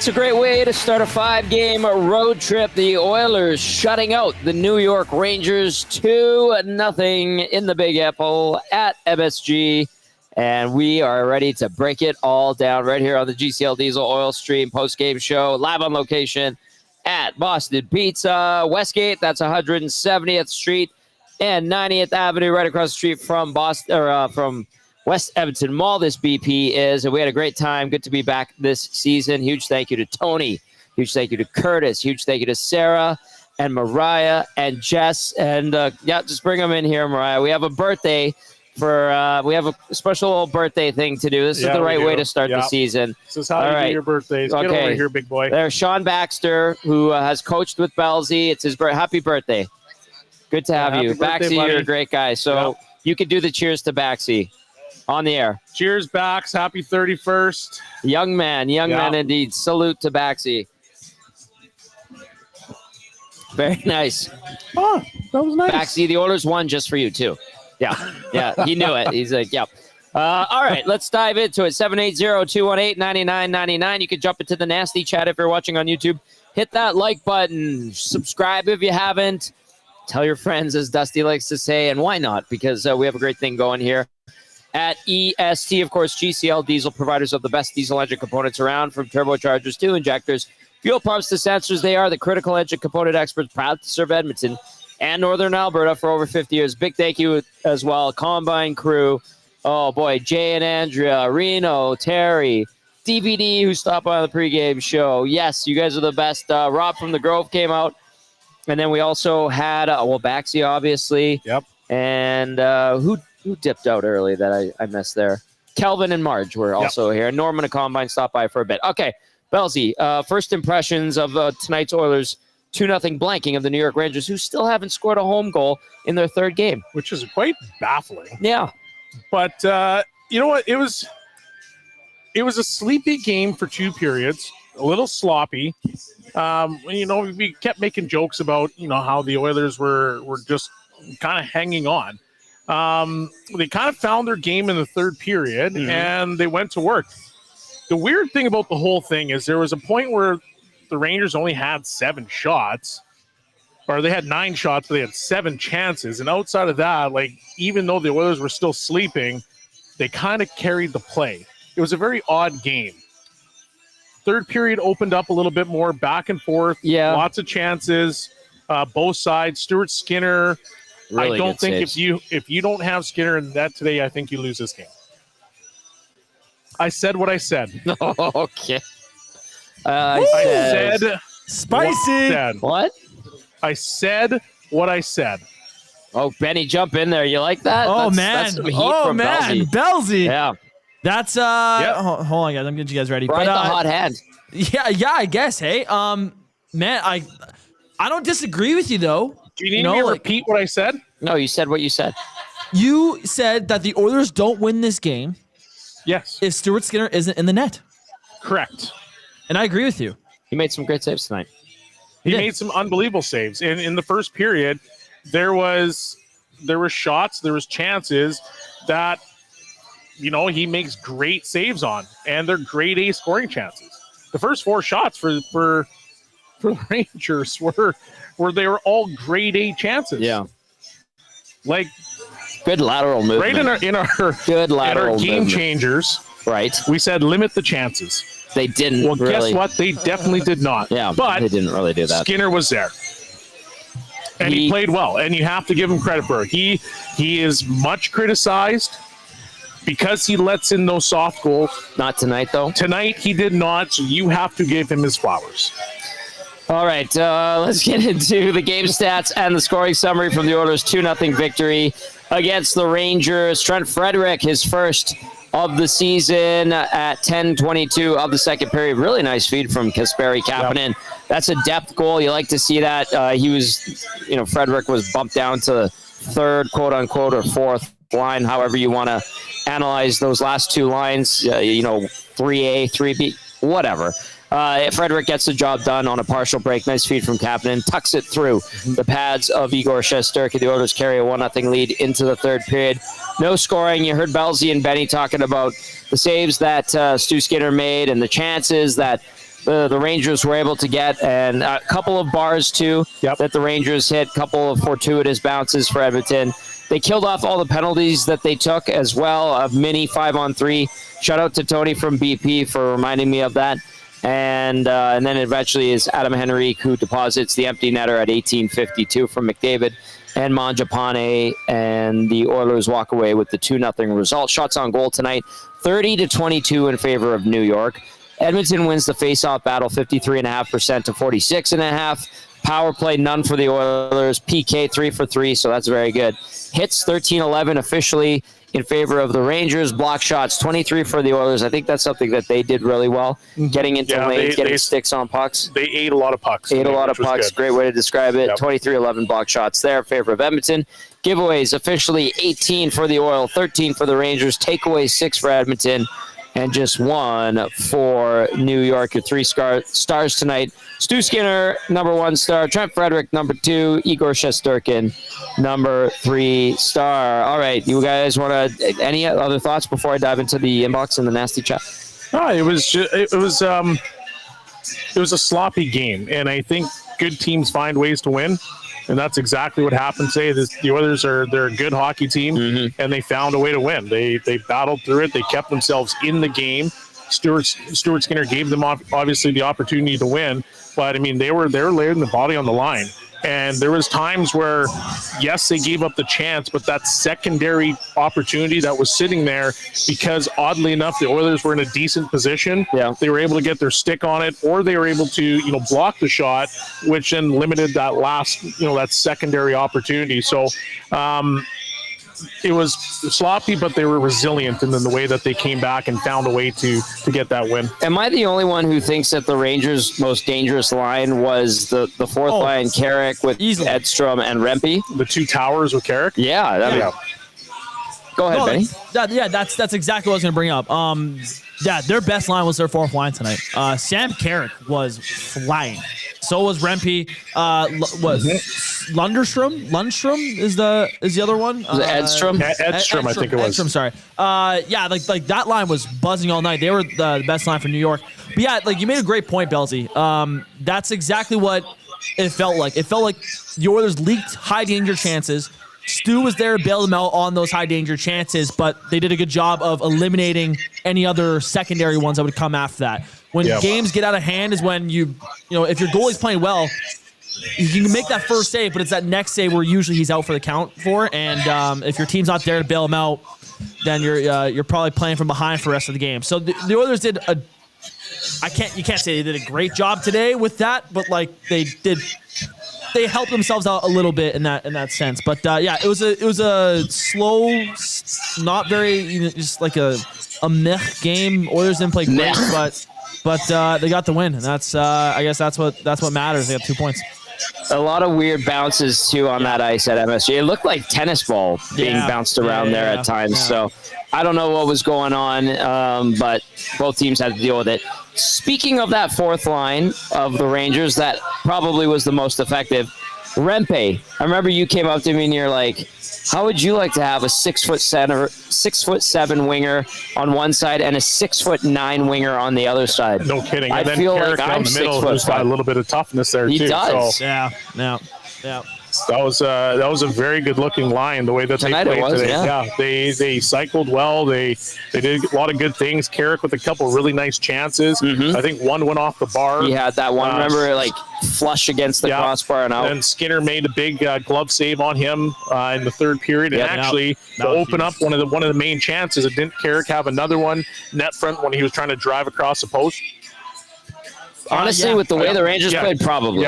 That's a great way to start a 5-game road trip. The Oilers shutting out the New York Rangers 2-0 in the Big Apple at MSG. And we are ready to break it all down right here on the GCL Diesel Oil Stream postgame show, live on location at Boston Pizza, Westgate. That's 170th Street and 90th Avenue, right across the street from from West Edmonton Mall. This BP is, and we had a great time. Good to be back this season. Huge thank you to Tony. Huge thank you to Curtis. Huge thank you to Sarah and Mariah and Jess. And just bring them in here, Mariah. We have a birthday. We have a special little birthday thing to do. This is the right way to start the season. This is how you do your birthdays. Get over here, big boy. There's Sean Baxter, who has coached with Belsey. It's his happy birthday. Good to have you. Baxy, you're a great guy. So you could do the cheers to Baxy on the air. Cheers, Bax. Happy 31st. Young man indeed. Salute to Baxy. Very nice. Oh, that was nice. Baxy, the Oilers won just for you, too. Yeah, he knew it. He's like, yeah. All right, let's dive into it. 780-218-9999. You can jump into the nasty chat if you're watching on YouTube. Hit that like button. Subscribe if you haven't. Tell your friends, as Dusty likes to say, and why not? Because we have a great thing going here. At EST, of course, GCL Diesel, providers of the best diesel engine components around, from turbochargers to injectors, fuel pumps to sensors. They are the critical engine component experts, proud to serve Edmonton and Northern Alberta for over 50 years. Big thank you as well. Combine crew. Oh, boy. Jay and Andrea, Reno, Terry, DVD, who stopped by the pregame show. Yes, you guys are the best. Rob from the Grove came out. And then we also had, Baxi, obviously. Yep. And who dipped out early that I missed there? Kelvin and Marge were also here. Norman and Combine stopped by for a bit. Okay, Belsey, first impressions of tonight's Oilers 2-0 blanking of the New York Rangers, who still haven't scored a home goal in their third game. Which is quite baffling. Yeah. But you know what? It was a sleepy game for 2 periods, a little sloppy. We kept making jokes about, how the Oilers were just kind of hanging on. They kind of found their game in the third period, and they went to work. The weird thing about the whole thing is there was a point where the Rangers only had 7 shots, or they had 9 shots, but they had 7 chances. And outside of that, even though the Oilers were still sleeping, they kind of carried the play. It was a very odd game. Third period opened up a little bit more, back and forth. Yeah, lots of chances, both sides. Stuart Skinner. Really, I don't think if you don't have Skinner in that today, I think you lose this game. I said what I said. Okay. I said spicy. What? I said what I said. Oh, Benny, jump in there. You like that? Oh, that's some heat from Belsey. Yeah. That's hold on, guys. I'm getting you guys ready. Right, the hot hand. Yeah, I guess. Hey, man, I don't disagree with you though. Do you need me to repeat what I said? No, you said what you said. You said that the Oilers don't win this game. Yes. If Stuart Skinner isn't in the net. Correct. And I agree with you. He made some great saves tonight. He made some unbelievable saves. In the first period, there were shots, there was chances that he makes great saves on, and they're grade A scoring chances. The first 4 shots for the Rangers were they were all grade A chances. Yeah. Good lateral movement. Right in our game changers. Right. We said limit the chances. They didn't. Well, guess what? They definitely did not. Yeah, but they didn't really do that. Skinner was there. And he played well, and you have to give him credit for it. He is much criticized because he lets in those soft goals. Not tonight, though. Tonight, he did not, so you have to give him his flowers. All right, let's get into the game stats and the scoring summary from the Oilers' 2-0 victory against the Rangers. Trent Frederic, his first of the season at 10:22 of the second period. Really nice feed from Kasperi Kapanen. Yep. That's a depth goal. You like to see that. Frederic was bumped down to third, quote unquote, or fourth line, however you want to analyze those last 2 lines, 3A, 3B, whatever. Frederic gets the job done on a partial break. Nice feed from Kapanen. Tucks it through the pads of Igor Shesterkin. The Oilers carry a 1-0 lead into the third period. No scoring. You heard Belsey and Benny talking about the saves that Stu Skinner made and the chances that the Rangers were able to get, and a couple of bars too that the Rangers hit, couple of fortuitous bounces for Edmonton. They killed off all the penalties that they took as well, a mini 5-on-3. Shout out to Tony from BP for reminding me of that. And then eventually is Adam Henrique, who deposits the empty netter at 18:52 from McDavid and Mangiapane, and the Oilers walk away with the 2-0 result. Shots on goal tonight, 30-22 in favor of New York. Edmonton wins the face-off battle, 53.5% to 46.5%. Power play, none for the Oilers. PK, 3 for 3, so that's very good. Hits, 13-11 officially in favor of the Rangers. Block shots, 23 for the Oilers. I think that's something that they did really well, getting into lanes, getting sticks on pucks. They ate a lot of pucks. Great way to describe it. 23-11 block shots there in favor of Edmonton. Giveaways, officially 18 for the Oil, 13 for the Rangers. Takeaways, 6 for Edmonton, and just 1 for New York. Your 3 stars tonight. Stu Skinner, number 1 star. Trent Frederic, number 2. Igor Shesterkin, number 3 star. All right, you guys want to any other thoughts before I dive into the inbox and the nasty chat? It was a sloppy game, and I think good teams find ways to win. And that's exactly what happened today. The Oilers they're a good hockey team, and they found a way to win. They battled through it. They kept themselves in the game. Stuart Skinner gave them obviously the opportunity to win, but I mean they were laying the body on the line. And there was times where, yes, they gave up the chance, but that secondary opportunity that was sitting there, because oddly enough, the Oilers were in a decent position. Yeah. They were able to get their stick on it, or they were able to, block the shot, which then limited that last, that secondary opportunity. So, it was sloppy, but they were resilient in the way that they came back and found a way to get that win. Am I the only one who thinks that the Rangers' most dangerous line was the fourth line, Carrick with Edstrom and Rempe? The 2 towers with Carrick? Yeah. Go ahead, Benny. That's exactly what I was going to bring up. Their best line was their fourth line tonight. Sam Carrick was flying. So was Rempe. Lundstrom is the other one. Was it Edstrom? Edstrom, I think it was. Edstrom, sorry. Like that line was buzzing all night. They were the best line for New York. But you made a great point, Belsey. That's exactly what it felt like. It felt like the Oilers leaked high danger chances. Stu was there to bail them out on those high danger chances, but they did a good job of eliminating any other secondary ones that would come after that. When games get out of hand is when if your goalie's playing well, you can make that first save, but it's that next save where usually he's out for the count for. And if your team's not there to bail him out, then you're probably playing from behind for the rest of the game. So the Oilers did you can't say they did a great job today with that, but they helped themselves out a little bit in that sense. But it was a slow, not very just like a meh game. Oilers didn't play great, but they got the win, and that's I guess that's what matters. They got 2 points. A lot of weird bounces too on that ice at MSG. It looked like tennis ball being bounced around there at times. So I don't know what was going on, but both teams had to deal with it. Speaking of that fourth line of the Rangers, that probably was the most effective. Rempe, I remember you came up to me and you're like, how would you like to have a 6'7" winger on one side and a 6'9" winger on the other side? No kidding. I and then feel Carrick like down I'm the middle who's got a little bit of toughness there too. He does. So Yeah. That was a very good looking line the way that Tonight they played today. Yeah. They cycled well. They did a lot of good things. Carrick with a couple really nice chances. I think one went off the bar. He had that one. Remember, flush against the crossbar and out. And Skinner made a big glove save on him in the third period, and actually to open up one of the main chances. It didn't Carrick have another one net front when he was trying to drive across the post? Honestly, with the way the Rangers played, probably.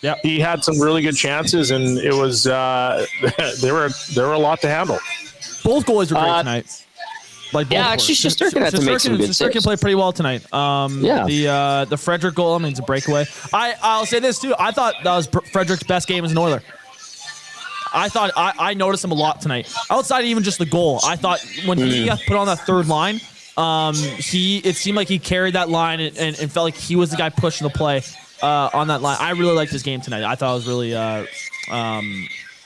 Yeah, he had some really good chances, and it was there were a lot to handle. Both goalies were great tonight. Actually, Shesterkin had to make some good saves. Shesterkin played pretty well tonight. The Frederic goal, it's a breakaway. I'll say this too. I thought that was Frederic's best game as an Oiler. I noticed him a lot tonight. Outside of even just the goal, I thought when he got put on that third line, it seemed like he carried that line and felt like he was the guy pushing the play on that line. I really liked his game tonight. I thought it was really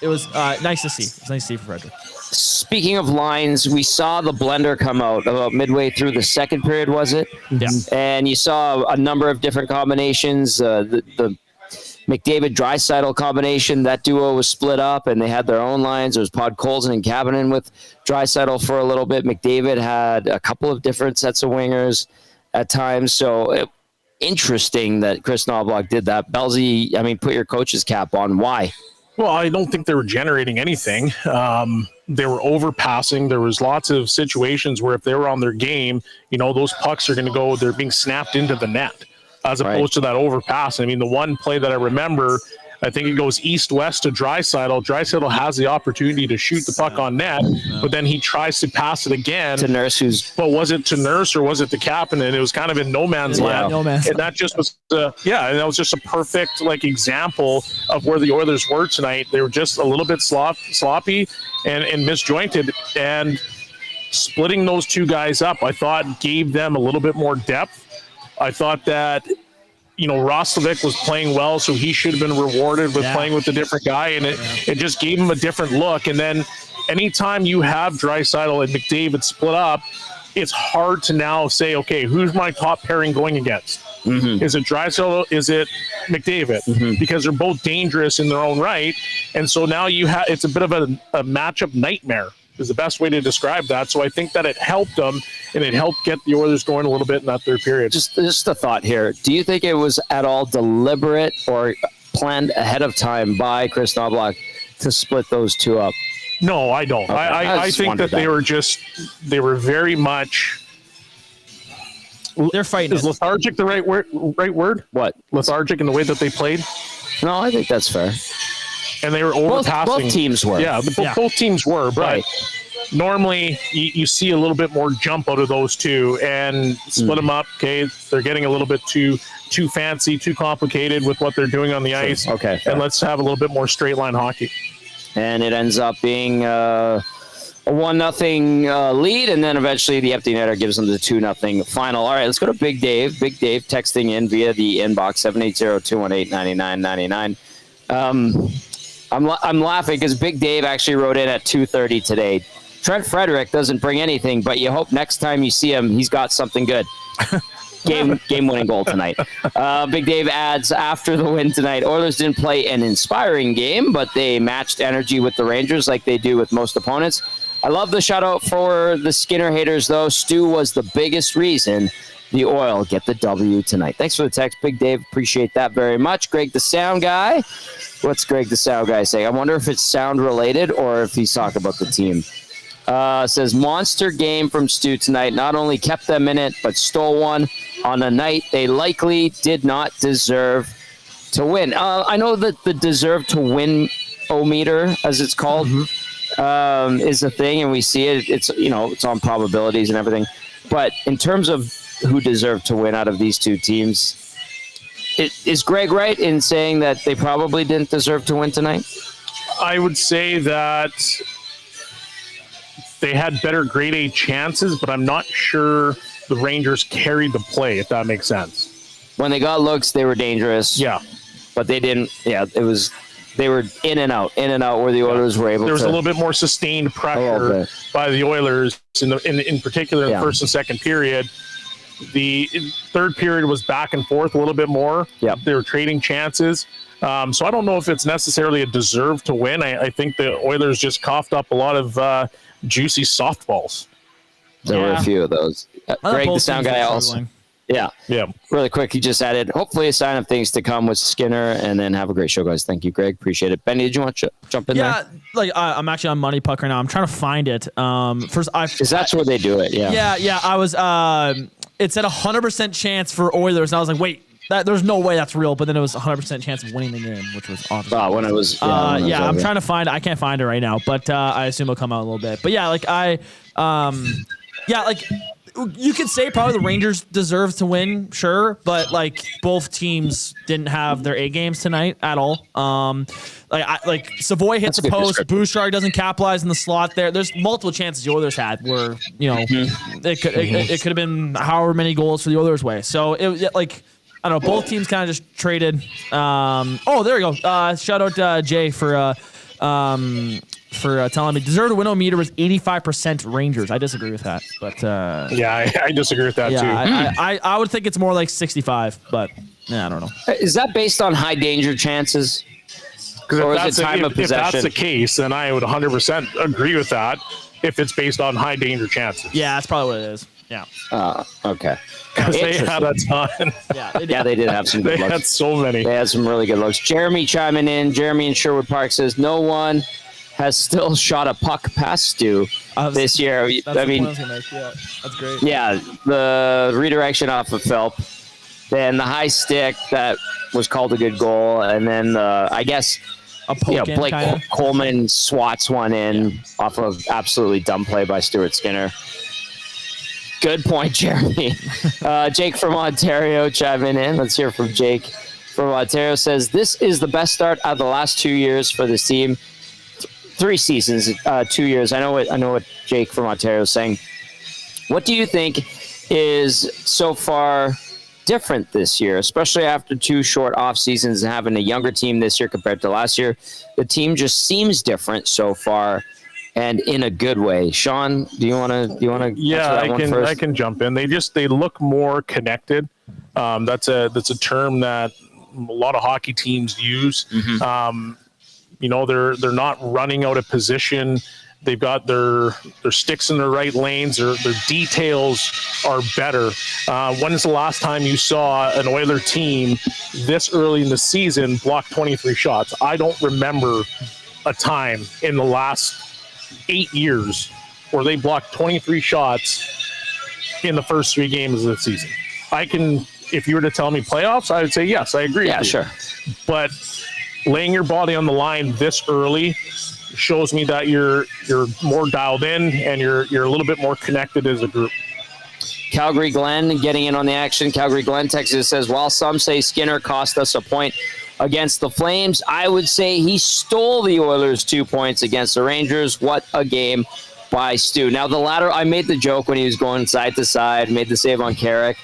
it was nice to see. It's nice to see for Frederic. Speaking of lines, we saw the blender come out about midway through the second period, was it? Yeah. And you saw a number of different combinations. The McDavid-Draisaitl combination, that duo was split up, and they had their own lines. There was Podkolzin and Kapanen with Draisaitl for a little bit. McDavid had a couple of different sets of wingers at times. So interesting that Chris Noblock did that. Belsey, I mean, put your coach's cap on. Why? Well, I don't think they were generating anything. They were overpassing. There was lots of situations where if they were on their game, those pucks are going to go, they're being snapped into the net as opposed to that overpass. I mean, the one play that I remember, I think it goes east-west to Draisaitl. Draisaitl has the opportunity to shoot the puck on net, but then he tries to pass it again. To Nurse, but was it to Nurse or was it to Kapanen? It was kind of in no man's land. No man's and that just was, and that was just a perfect example of where the Oilers were tonight. They were just a little bit sloppy and misjointed, and splitting those two guys up, I thought gave them a little bit more depth. I thought that Roslovic was playing well, so he should have been rewarded with playing with a different guy, and it just gave him a different look. And then anytime you have Draisaitl and McDavid split up, it's hard to now say, okay, who's my top pairing going against? Mm-hmm. Is it Draisaitl? Is it McDavid? Mm-hmm. Because they're both dangerous in their own right, and so now it's a bit of a matchup nightmare is the best way to describe that. So I think that it helped them, and it helped get the Oilers going a little bit in that third period. Just a thought here. Do you think it was at all deliberate or planned ahead of time by Chris Noblock to split those two up? No, I don't. Okay. I think that they were very much. They're fighting. Is lethargic the right word? What? Lethargic in the way that they played? No, I think that's fair. And they were overpassing. Both teams were. Yeah, both teams were. But normally you see a little bit more jump out of those two and split them up. Okay, they're getting a little bit too fancy, too complicated with what they're doing on the ice. Okay, fair. And let's have a little bit more straight line hockey. And it ends up being a 1-0 lead, and then eventually the empty netter gives them the 2-0 final. All right, let's go to Big Dave. Big Dave texting in via the inbox 780-218-9999. I'm laughing because Big Dave actually wrote in at 2:30 today. Trent Frederic doesn't bring anything, but you hope next time you see him, he's got something good. Game-winning goal tonight. Big Dave adds, after the win tonight, Oilers didn't play an inspiring game, but they matched energy with the Rangers like they do with most opponents. I love the shutout for the Skinner haters, though. Stu was the biggest reason the Oil get the W tonight. Thanks for the text, Big Dave. Appreciate that very much. Greg, the sound guy. What's Greg, the sound guy, saying? I wonder if it's sound related or if he's talking about the team. Says, monster game from Stu tonight. Not only kept them in it, but stole one on a night they likely did not deserve to win. I know that the deserve to win o-meter, as it's called, is a thing, and we see it. It's on probabilities and everything. But in terms of who deserved to win out of these two teams, is Greg right in saying that they probably didn't deserve to win tonight? I would say that they had better grade A chances, but I'm not sure the Rangers carried the play, if that makes sense. When they got looks, they were dangerous. Yeah. But they didn't. Yeah, they were in and out where the Oilers were able to. There was a little bit more sustained pressure by the Oilers, in particular in the first and second period. The third period was back and forth a little bit more. Yep. They were trading chances. So I don't know if it's necessarily a deserve to win. I think the Oilers just coughed up a lot of juicy softballs. There were a few of those. Greg, the sound guy, also. Yeah. Really quick, he just added, hopefully a sign of things to come with Skinner, and then have a great show, guys. Thank you, Greg. Appreciate it. Benny, did you want to jump in there? Yeah, I'm actually on Money Puck right now. I'm trying to find it. Because that's where they do it, Yeah, I was, it said 100% chance for Oilers, and I was like, wait, there's no way that's real, but then it was 100% chance of winning the game, which was awesome. When it was, I'm trying to find it. I can't find it right now, but I assume it'll come out a little bit. But you could say probably the Rangers deserve to win, sure, but both teams didn't have their A games tonight at all. Savoy hits the post, Bouchard doesn't capitalize in the slot there. There's multiple chances the Oilers had where it could have been however many goals for the Oilers' way. So I don't know, both teams kind of just traded. There we go. Shout out Jay for for telling me deserved win meter was 85% Rangers. I disagree with that, but yeah, I disagree with that too. I would think it's more like 65, but yeah, I don't know. Is that based on high danger chances? Or is it time of possession? If that's the case, then I would 100% agree with that. If it's based on high danger chances. Yeah, that's probably what it is. Yeah. Okay. Because they had a ton. Yeah, they did have some good looks. They had so many. They had some really good looks. Jeremy chiming in. Jeremy in Sherwood Park says, no one has still shot a puck past Stu this year. I mean, yeah, that's great. Yeah, the redirection off of Philp. Then the high stick that was called a good goal. And then, I guess, Blake Coleman swats one in off of absolutely dumb play by Stuart Skinner. Good point, Jeremy. Jake from Ontario chiming in. Let's hear from Jake from Ontario. Says, this is the best start of the last 2 years for this team. 3 seasons, 2 years. I know what Jake from Ontario is saying. What do you think is so far different this year, especially after 2 short off seasons and having a younger team this year compared to last year? The team just seems different so far, and in a good way. Sean, do you want to? Yeah, I can jump in. They look more connected. That's a term that a lot of hockey teams use. Mm-hmm. They're not running out of position. They've got their sticks in the right lanes. Their details are better. When's the last time you saw an Oiler team this early in the season block 23 shots? I don't remember a time in the last 8 years where they blocked 23 shots in the first 3 games of the season. If you were to tell me playoffs, I would say yes, I agree. Yeah, sure. But laying your body on the line this early shows me that you're more dialed in and you're a little bit more connected as a group. Calgary Glenn getting in on the action. Calgary Glenn, Texas says, while some say Skinner cost us a point against the Flames, I would say he stole the Oilers 2 points against the Rangers. What a game by Stu. Now, the latter, I made the joke when he was going side to side, made the save on Carrick.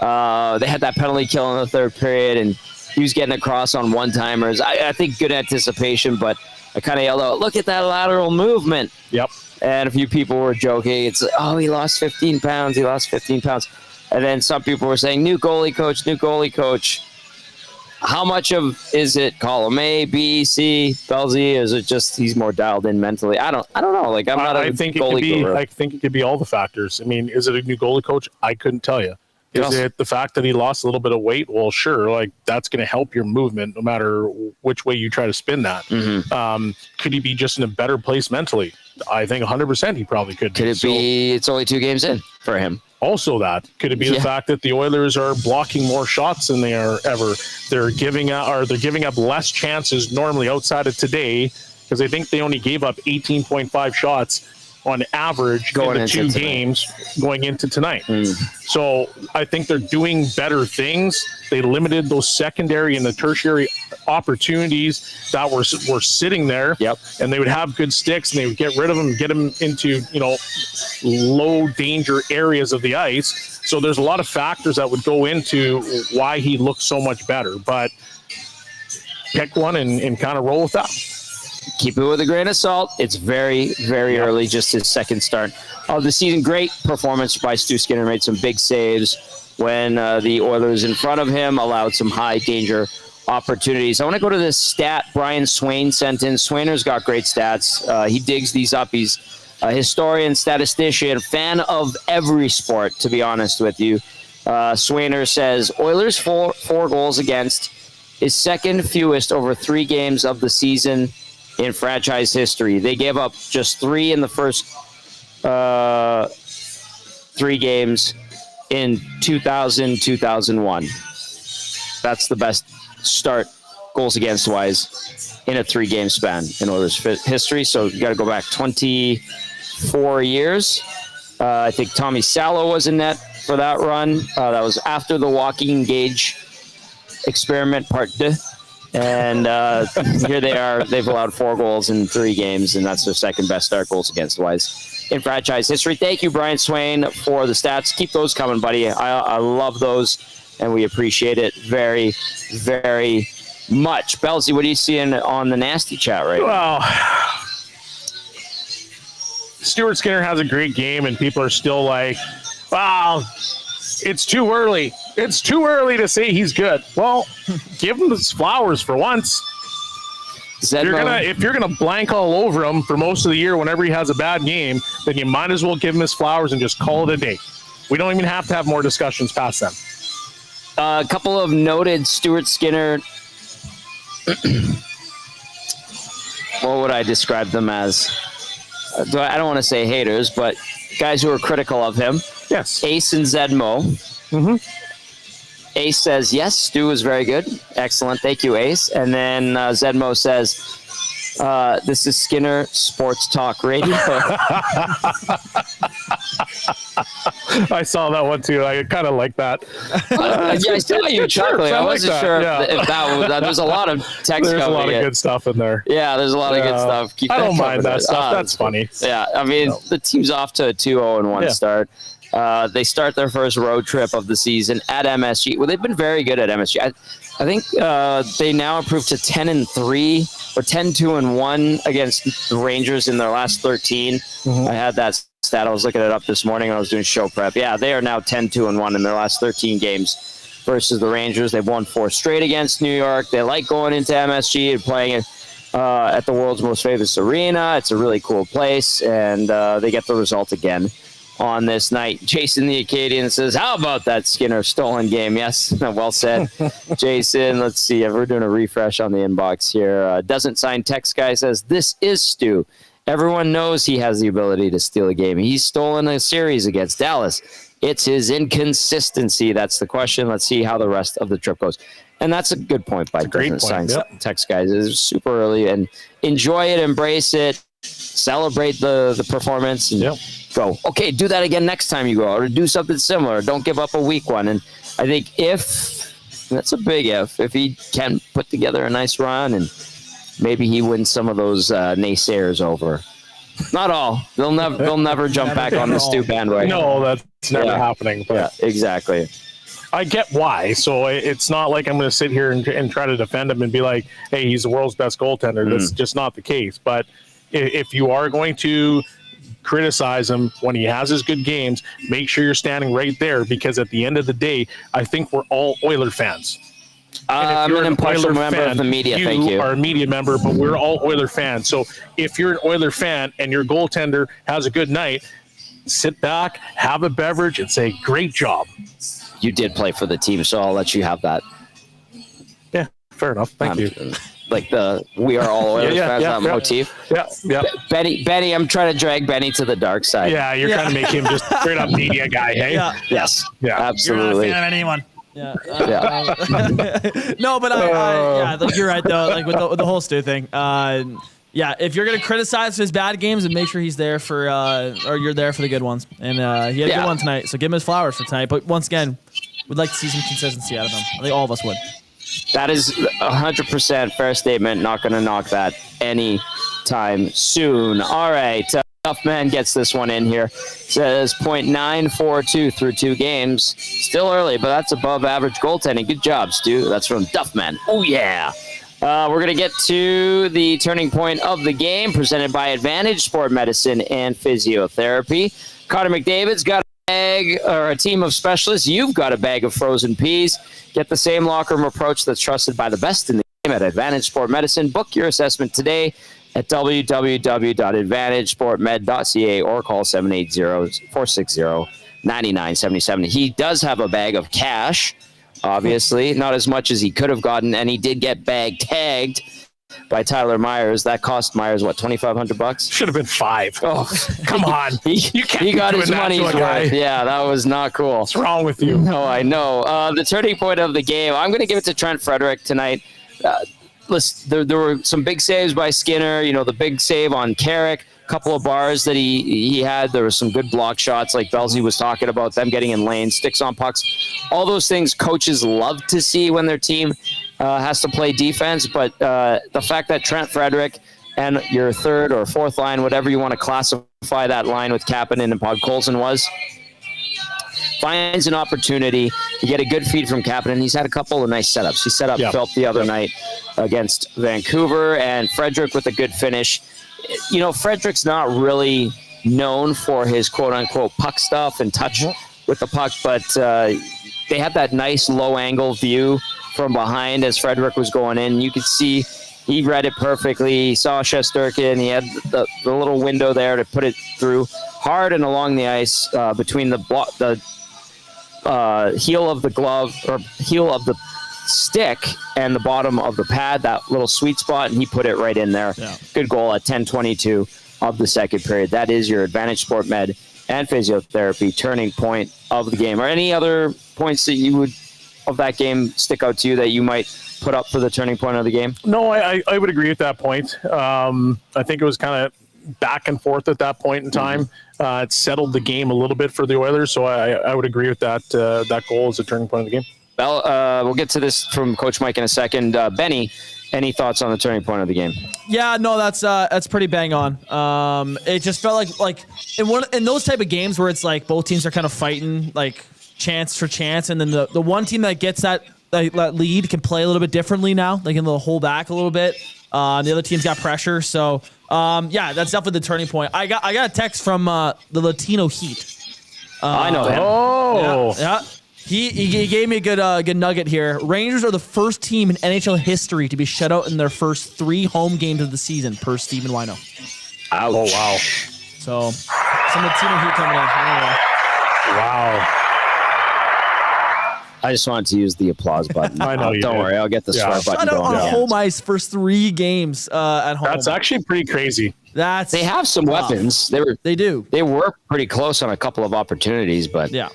They had that penalty kill in the third period, and he was getting across on one-timers. I think good anticipation, but I kind of yelled out, look at that lateral movement. Yep. And a few people were joking. It's like, oh, he lost 15 pounds. He lost 15 pounds. And then some people were saying, new goalie coach. How much of is it column A, B, C, Belzy? Is it just he's more dialed in mentally? I don't know. Like, I'm not a goalie guru. I think it could be all the factors. I mean, is it a new goalie coach? I couldn't tell you. Is it the fact that he lost a little bit of weight? Well, sure. Like, that's going to help your movement no matter which way you try to spin that. Mm-hmm. Could he be just in a better place mentally? I think 100% he probably could be. Could it be it's only 2 games in for him? Also that. Could it be the fact that the Oilers are blocking more shots than they are ever? They're giving up less chances normally outside of today because I think they only gave up 18.5 shots on average in the 2 games going into tonight. So I think they're doing better things. They limited those secondary and the tertiary opportunities that were sitting there. Yep. And they would have good sticks and they would get rid of them and get them into, low danger areas of the ice. So there's a lot of factors that would go into why he looked so much better. But pick one and kind of roll with that. Keep it with a grain of salt. It's very, very early, just his second start of the season. Great performance by Stu Skinner. Made some big saves when the Oilers in front of him allowed some high danger opportunities. I want to go to this stat Brian Swain sent in. Swainer's got great stats. He digs these up. He's a historian, statistician, fan of every sport, to be honest with you. Swainer says, Oilers four goals against is second fewest over 3 games of the season in franchise history. They gave up just 3 in the first 3 games in 2000-2001. That's the best start goals against wise in a 3-game span in Oilers history. So you got to go back 24 years. I think Tommy Salo was in net for that run. That was after the walking gauge experiment part 2. And here they are. They've allowed 4 goals in 3 games, and that's their second best start goals against wise in franchise history. Thank you, Brian Swain, for the stats. Keep those coming, buddy. I love those, and we appreciate it very, very much. Belsey, what are you seeing on the nasty chat right now? Well, Stuart Skinner has a great game, and people are still like, wow, it's too early. It's too early to say he's good. Well, give him his flowers for once. If you're gonna blank all over him for most of the year whenever he has a bad game, then you might as well give him his flowers and just call it a day. We don't even have to have more discussions past them. A couple of noted Stuart Skinner. What would I describe them as? I don't want to say haters, but guys who are critical of him. Yes. Ace and Zedmo. Mm-hmm. Ace says, yes, Stu was very good. Excellent. Thank you, Ace. And then Zedmo says, this is Skinner Sports Talk Radio. I saw that one too. I kind of like that. Yeah, I saw you chuckling. I wasn't sure if that was. There's a lot of text. There's a lot of good stuff in there. Yeah, there's a lot of good stuff. I don't mind that stuff. That's funny. Yeah, I mean, the team's off to a 2-0-1 start. They start their first road trip of the season at MSG. Well, they've been very good at MSG. I think they now improved to 10-3 or 10-2-1 against the Rangers in their last 13. I had that stat. I was looking it up this morning when I was doing show prep. Yeah, they are now 10-2-1 in their last 13 games versus the Rangers. They've won 4 straight against New York. They like going into MSG and playing it at the world's most famous arena. It's a really cool place, and they get the result again on this night. Jason the Acadian says, how about that Skinner stolen game? Yes, well said, Jason. Let's see if we're doing a refresh on the inbox here. Doesn't sign text guy says, this is Stu. Everyone knows he has the ability to steal a game. He's stolen a series against Dallas. It's his inconsistency. That's the question. Let's see how the rest of the trip goes. And that's a good point by Doesn't Sign text guys. It's super early, and enjoy it, embrace it, celebrate the performance, and go, okay, do that again next time you go, or do something similar. Don't give up a weak one. And I think that's a big if he can put together a nice run, and maybe he wins some of those naysayers over. Not all. They'll never jump back on the Stu bandwagon. No, that's never happening. But yeah, exactly. I get why. So it's not like I'm going to sit here and try to defend him and be like, hey, he's the world's best goaltender. That's just not the case. But if you are going to criticize him when he has his good games, make sure you're standing right there, because at the end of the day, I think we're all Oiler fans. I'm an impartial member of the media. Thank you. You are a media member, but we're all Oiler fans. So if you're an Oiler fan and your goaltender has a good night, sit back, have a beverage, and say, great job. You did play for the team, so I'll let you have that. Yeah, fair enough. Thank you. Like we are all Oilers fans, motif. Yeah. Benny, I'm trying to drag Benny to the dark side. Yeah, you're trying to make him just straight up media guy, hey? Yeah. Yes. Yeah. Absolutely. You're not a fan of anyone. No, but like you're right though. Like with the whole Stu thing. If you're gonna criticize his bad games, and make sure he's there for, or you're there for the good ones. And he had a good one tonight, so give him his flowers for tonight. But once again, we'd like to see some consistency out of him. I think all of us would. That is 100% fair statement. Not going to knock that anytime soon. All right. Tough Man gets this one in here. Says .942 through 2 games. Still early, but that's above average goaltending. Good job, Stu. That's from Duffman. Oh, yeah. We're going to get to the turning point of the game, presented by Advantage Sport Medicine and Physiotherapy. Connor McDavid's got a team of specialists. You've got a bag of frozen peas. Get the same locker room approach that's trusted by the best in the game at Advantage Sport Medicine. Book your assessment today at www.advantagesportmed.ca or call 780-460-9977. He does have a bag of cash, obviously, not as much as he could have gotten, and he did get bag tagged by Tyler Myers. That cost Myers, what, $2,500? Should have been $5. Oh, come on. You can't he got his money's worth. Yeah, that was not cool. What's wrong with you? No, I know. The turning point of the game, I'm going to give it to Trent Frederic tonight. Listen, there were some big saves by Skinner. You know, the big save on Carrick, a couple of bars that he had. There were some good block shots, like Belsey was talking about, them getting in lanes, sticks on pucks. All those things coaches love to see when their team has to play defense. But the fact that Trent Frederic and your third or fourth line, whatever you want to classify that line with Kapanen and Podkolzin was, finds an opportunity. You get a good feed from Kapanen. He's had a couple of nice setups. He set up Philp the other night against Vancouver, and Frederic with a good finish. You know, Frederic's not really known for his quote-unquote puck stuff and touch with the puck, but they had that nice low-angle view from behind as Frederic was going in. You could see he read it perfectly. He saw Shesterkin. He had the little window there to put it through hard and along the ice between the heel of the glove or heel of the stick and the bottom of the pad, that little sweet spot, and he put it right in there. Yeah. Good goal at 10:22 of the second period. That is your Advantage Sport Med and Physiotherapy turning point of the game. Or any other points that you would of that game stick out to you that you might put up for the turning point of the game? No, I would agree with that point. I think it was kind of back and forth at that point in time. It settled the game a little bit for the Oilers, so I would agree with that. That goal is a turning point of the game. Well, we'll get to this from Coach Mike in a second. Benny, any thoughts on the turning point of the game? Yeah, no, that's pretty bang on. It just felt like in those type of games where it's like both teams are kind of fighting like chance for chance, and then the one team that gets that lead can play a little bit differently now. They can hold back a little bit. The other team's got pressure, so yeah, that's definitely the turning point. I got a text from the Latino Heat. I know him. Oh, yeah. He gave me a good nugget here. Rangers are the first team in NHL history to be shut out in their first 3 home games of the season, per Stephen Wino. Ouch. Oh, wow. So, some Latino Heat coming in. Anyway. Wow. I just wanted to use the applause button. I know you Don't did. worry, I'll get the swear button Shut out going. on home ice first 3 games at home. That's actually pretty crazy. They have some weapons. They do. They were pretty close on a couple of opportunities, but yeah,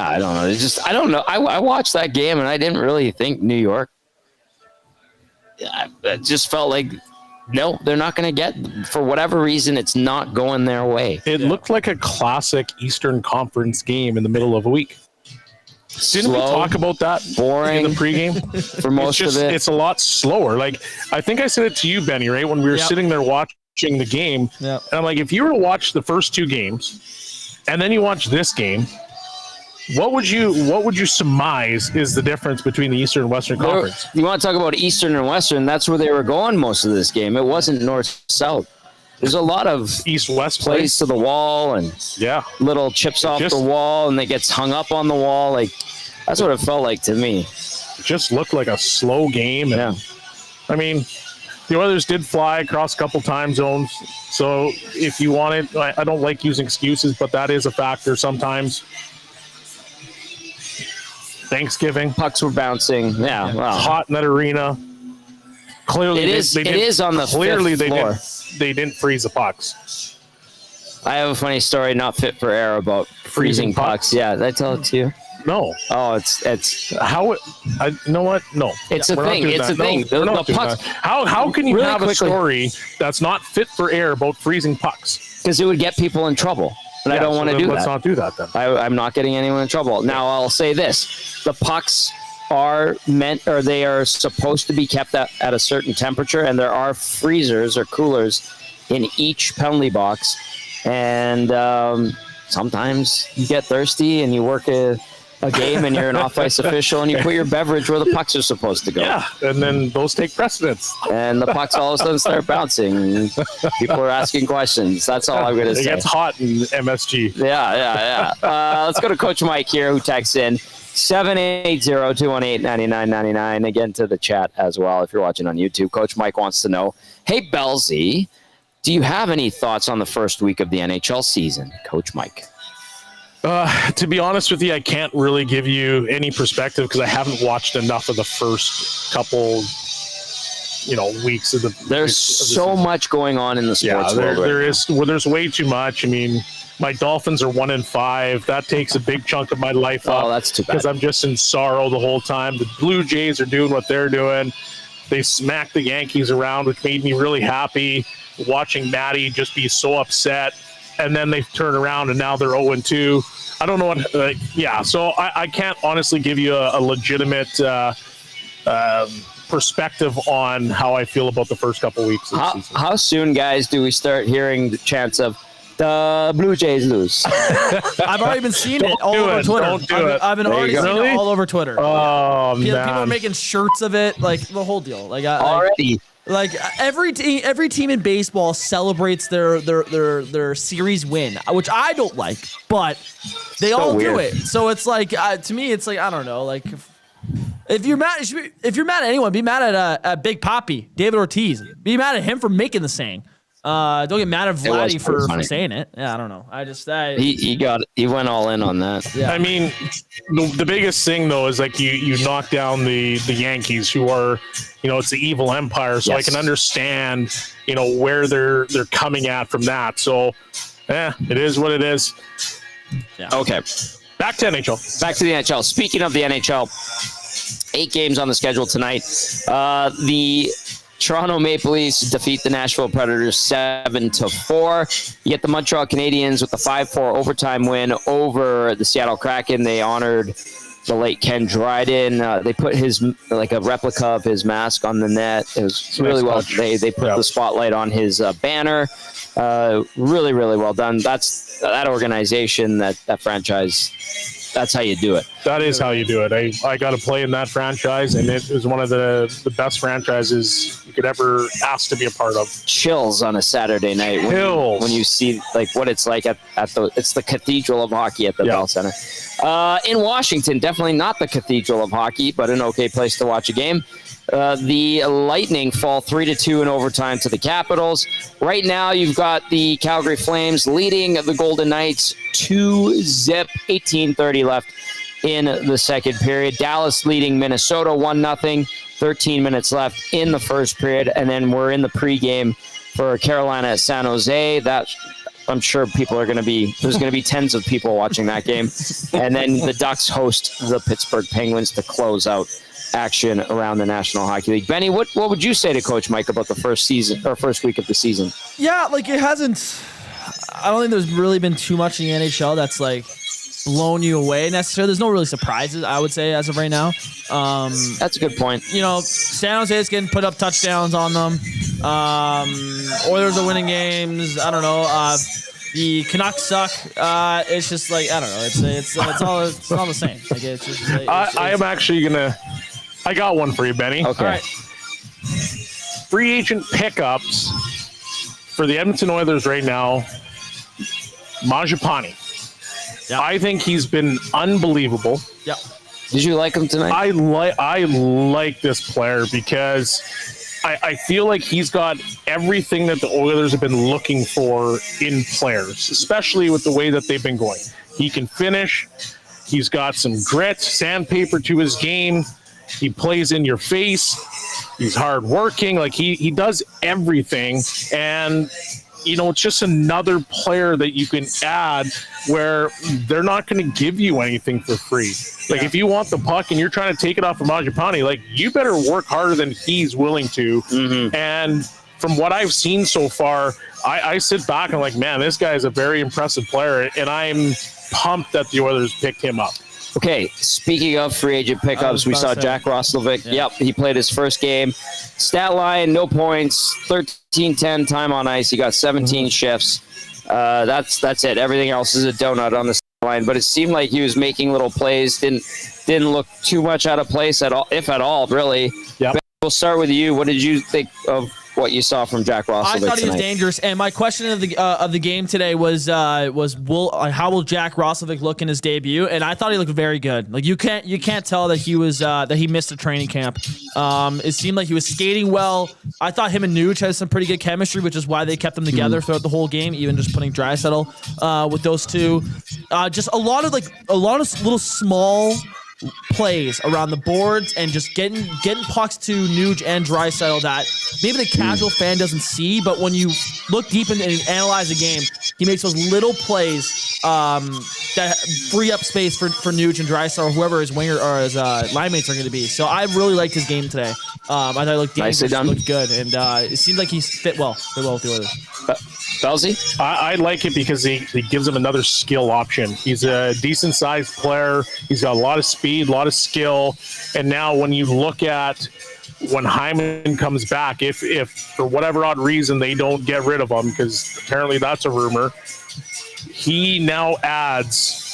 I don't know. It's just I don't know. I watched that game and I didn't really think New York. It just felt like no, they're not going to get, for whatever reason, it's not going their way. It looked like a classic Eastern Conference game in the middle of a week. Didn't we talk about that boring in the pregame? For most of it. It's a lot slower. Like, I think I said it to you, Benny, right? When we were sitting there watching the game. And I'm like, if you were to watch the first 2 games and then you watch this game, what would you surmise is the difference between the Eastern and Western Conference? You want to talk about Eastern and Western, that's where they were going most of this game. It wasn't north-south. There's a lot of east-west plays to the wall and little chips off the wall, and it gets hung up on the wall. Like, that's what it felt like to me. It just looked like a slow game. And, I mean, the Oilers did fly across a couple time zones. So if you want it, I don't like using excuses, but that is a factor sometimes. Thanksgiving. Pucks were bouncing. Yeah. Wow. Hot in that arena. Clearly, it is on the clearly fifth floor. They didn't freeze the pucks. I have a funny story, not fit for air, about freezing pucks. Yeah, did I tell it to you? No. Oh, it's how it. You know what? No. It's a thing. It's a thing. The pucks. How can you really have a story that's not fit for air about freezing pucks? Because it would get people in trouble. And I don't want to do that. Let's not do that then. I'm not getting anyone in trouble. Now, I'll say this. The pucks are meant, or they are supposed to be kept at a certain temperature, and there are freezers or coolers in each penalty box. And sometimes you get thirsty and you work a game and you're an off-ice official and you put your beverage where the pucks are supposed to go. Yeah, and then those take precedence. And the pucks all of a sudden start bouncing. People are asking questions. That's all I'm going to say. It gets hot in MSG. Yeah. Let's go to Coach Mike here, who texts in 780-218-9999. Again, to the chat as well if you're watching on YouTube. Coach Mike wants to know, hey, Bellsy, do you have any thoughts on the first week of the NHL season? Coach Mike. To be honest with you, I can't really give you any perspective because I haven't watched enough of the first couple, weeks of the. There's so much going on in the sports world. There is. Well, there's way too much. I mean, my Dolphins are 1-5. That takes a big chunk of my life up. Oh, that's too bad. Because I'm just in sorrow the whole time. The Blue Jays are doing what they're doing. They smacked the Yankees around, which made me really happy. Watching Matty just be so upset. And then they turn around and now they're 0-2. I don't know what. So I can't honestly give you a legitimate perspective on how I feel about the first couple weeks of the season. How soon, guys, do we start hearing the chants of The Blue Jays lose. I've already been seeing it all over Twitter. I've been already seeing it all over Twitter. Oh, man. People are making shirts of it, like the whole deal. Already. Like every team in baseball celebrates their series win, which I don't like, but they all do it. So it's like to me, it's like I don't know. Like if you're mad at anyone, be mad at Big Papi, David Ortiz. Be mad at him for making the saying. Don't get mad at Vladdy for saying it. Yeah, I don't know. He went all in on that. Yeah. I mean, the biggest thing though is like you knock down the Yankees, who are, it's the evil empire. So I can understand, where they're coming at from that. So, it is what it is. Yeah. Okay. Back to NHL. Back to the NHL. Speaking of the NHL, 8 games on the schedule tonight. The Toronto Maple Leafs defeat the Nashville Predators 7-4. You get the Montreal Canadiens with the 5-4 overtime win over the Seattle Kraken. They honored the late Ken Dryden. They put a replica of his mask on the net. It was really well. They put the spotlight on his banner. Really, really well done. That's that organization, that franchise. That's how you do it. That is how you do it. I got to play in that franchise, and it was one of the best franchises you could ever ask to be a part of. Chills on a Saturday night when you see like what it's like it's the cathedral of hockey at the Bell Center. In Washington, definitely not the cathedral of hockey, but an okay place to watch a game. The Lightning fall 3-2 in overtime to the Capitals. Right now, you've got the Calgary Flames leading the Golden Knights 2-0, 18:30 left in the second period. Dallas leading Minnesota 1-0, 13 minutes left in the first period. And then we're in the pregame for Carolina at San Jose. I'm sure there's going to be tens of people watching that game. And then the Ducks host the Pittsburgh Penguins to close out action around the National Hockey League. Benny, what would you say to Coach Mike about the first week of the season? Yeah, like it hasn't. I don't think there's really been too much in the NHL that's like blown you away necessarily. There's no really surprises, I would say, as of right now. That's a good point. San Jose is getting put up touchdowns on them. Oilers are winning games. I don't know. The Canucks suck. It's just like I don't know. It's all the same. Like it's just. I am actually gonna. I got one for you, Benny. Okay. All right. Free agent pickups for the Edmonton Oilers right now. Mangiapane. Yeah. I think he's been unbelievable. Yeah. Did you like him tonight? I like this player because I feel like he's got everything that the Oilers have been looking for in players, especially with the way that they've been going. He can finish. He's got some grit, sandpaper to his game. He plays in your face. He's hardworking. Like he does everything. And, it's just another player that you can add where they're not going to give you anything for free. Like if you want the puck and you're trying to take it off of Mangiapane, like you better work harder than he's willing to. Mm-hmm. And from what I've seen so far, I sit back and I'm like, man, this guy is a very impressive player. And I'm pumped that the Oilers picked him up. Okay, speaking of free agent pickups, we saw Jack Roslovic. Yeah. Yep, he played his first game. Stat line, no points, 13-10 time on ice. He got 17 shifts. That's it. Everything else is a donut on the stat line. But it seemed like he was making little plays. Didn't look too much out of place at all, if at all, really. Yep. We'll start with you. What did you think of what you saw from Jack Roslovic I thought he was tonight? dangerous, and my question of the game today was how will Jack Roslovic look in his debut? And I thought he looked very good. Like you can't tell that he was that he missed a training camp. It seemed like he was skating well. I thought him and Nuge had some pretty good chemistry, which is why they kept them together throughout the whole game, even just putting Draisaitl with those two. Just a lot of little small plays around the boards and just getting pucks to Nuge and Draisaitl that maybe the casual fan doesn't see, but when you look deep and analyze the game, he makes those little plays that free up space for Nuge and Draisaitl or whoever his winger or his line mates are going to be. So I really liked his game today. I thought he looked dangerous, looked good, and it seemed like he fit well with the Oilers. Belsey? I like it because he gives him another skill option. He's a decent-sized player. He's got a lot of speed, a lot of skill. And now when you look at when Hyman comes back, if for whatever odd reason they don't get rid of him, because apparently that's a rumor, he now adds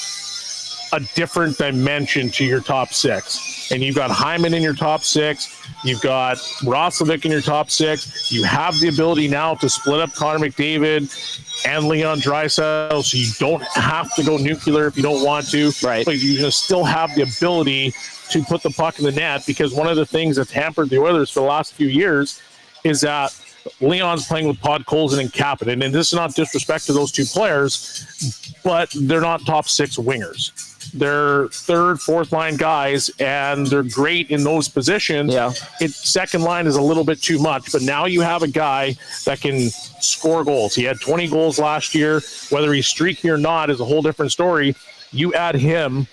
a different dimension to your top six. And you've got Hyman in your top six. You've got Roslovic in your top six. You have the ability now to split up Connor McDavid and Leon Draisaitl, so you don't have to go nuclear if you don't want to. Right. But you still have the ability to put the puck in the net, because one of the things that's hampered the Oilers for the last few years is that Leon's playing with Podkolzin and Kapanen, and this is not disrespect to those two players, but they're not top six wingers. They're third, fourth line guys, and they're great in those positions. Yeah. Second line is a little bit too much, but now you have a guy that can score goals. He had 20 goals last year. Whether he's streaky or not is a whole different story. You add him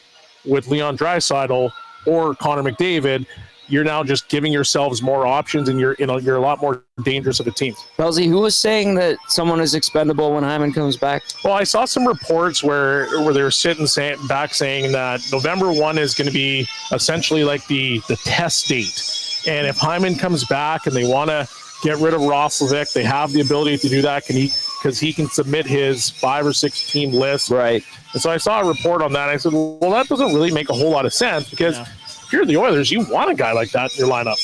with Leon Draisaitl or Connor McDavid, you're now just giving yourselves more options, and you're a lot more dangerous of a team. Belzy, who was saying that someone is expendable when Hyman comes back? Well, I saw some reports where they were saying that November 1 is going to be essentially like the test date. And if Hyman comes back and they want to get rid of Roslovic, they have the ability to do that because he can submit his 5 or 6 team list. Right. And so I saw a report on that. I said, well, that doesn't really make a whole lot of sense, because if you're the Oilers, you want a guy like that in your lineup.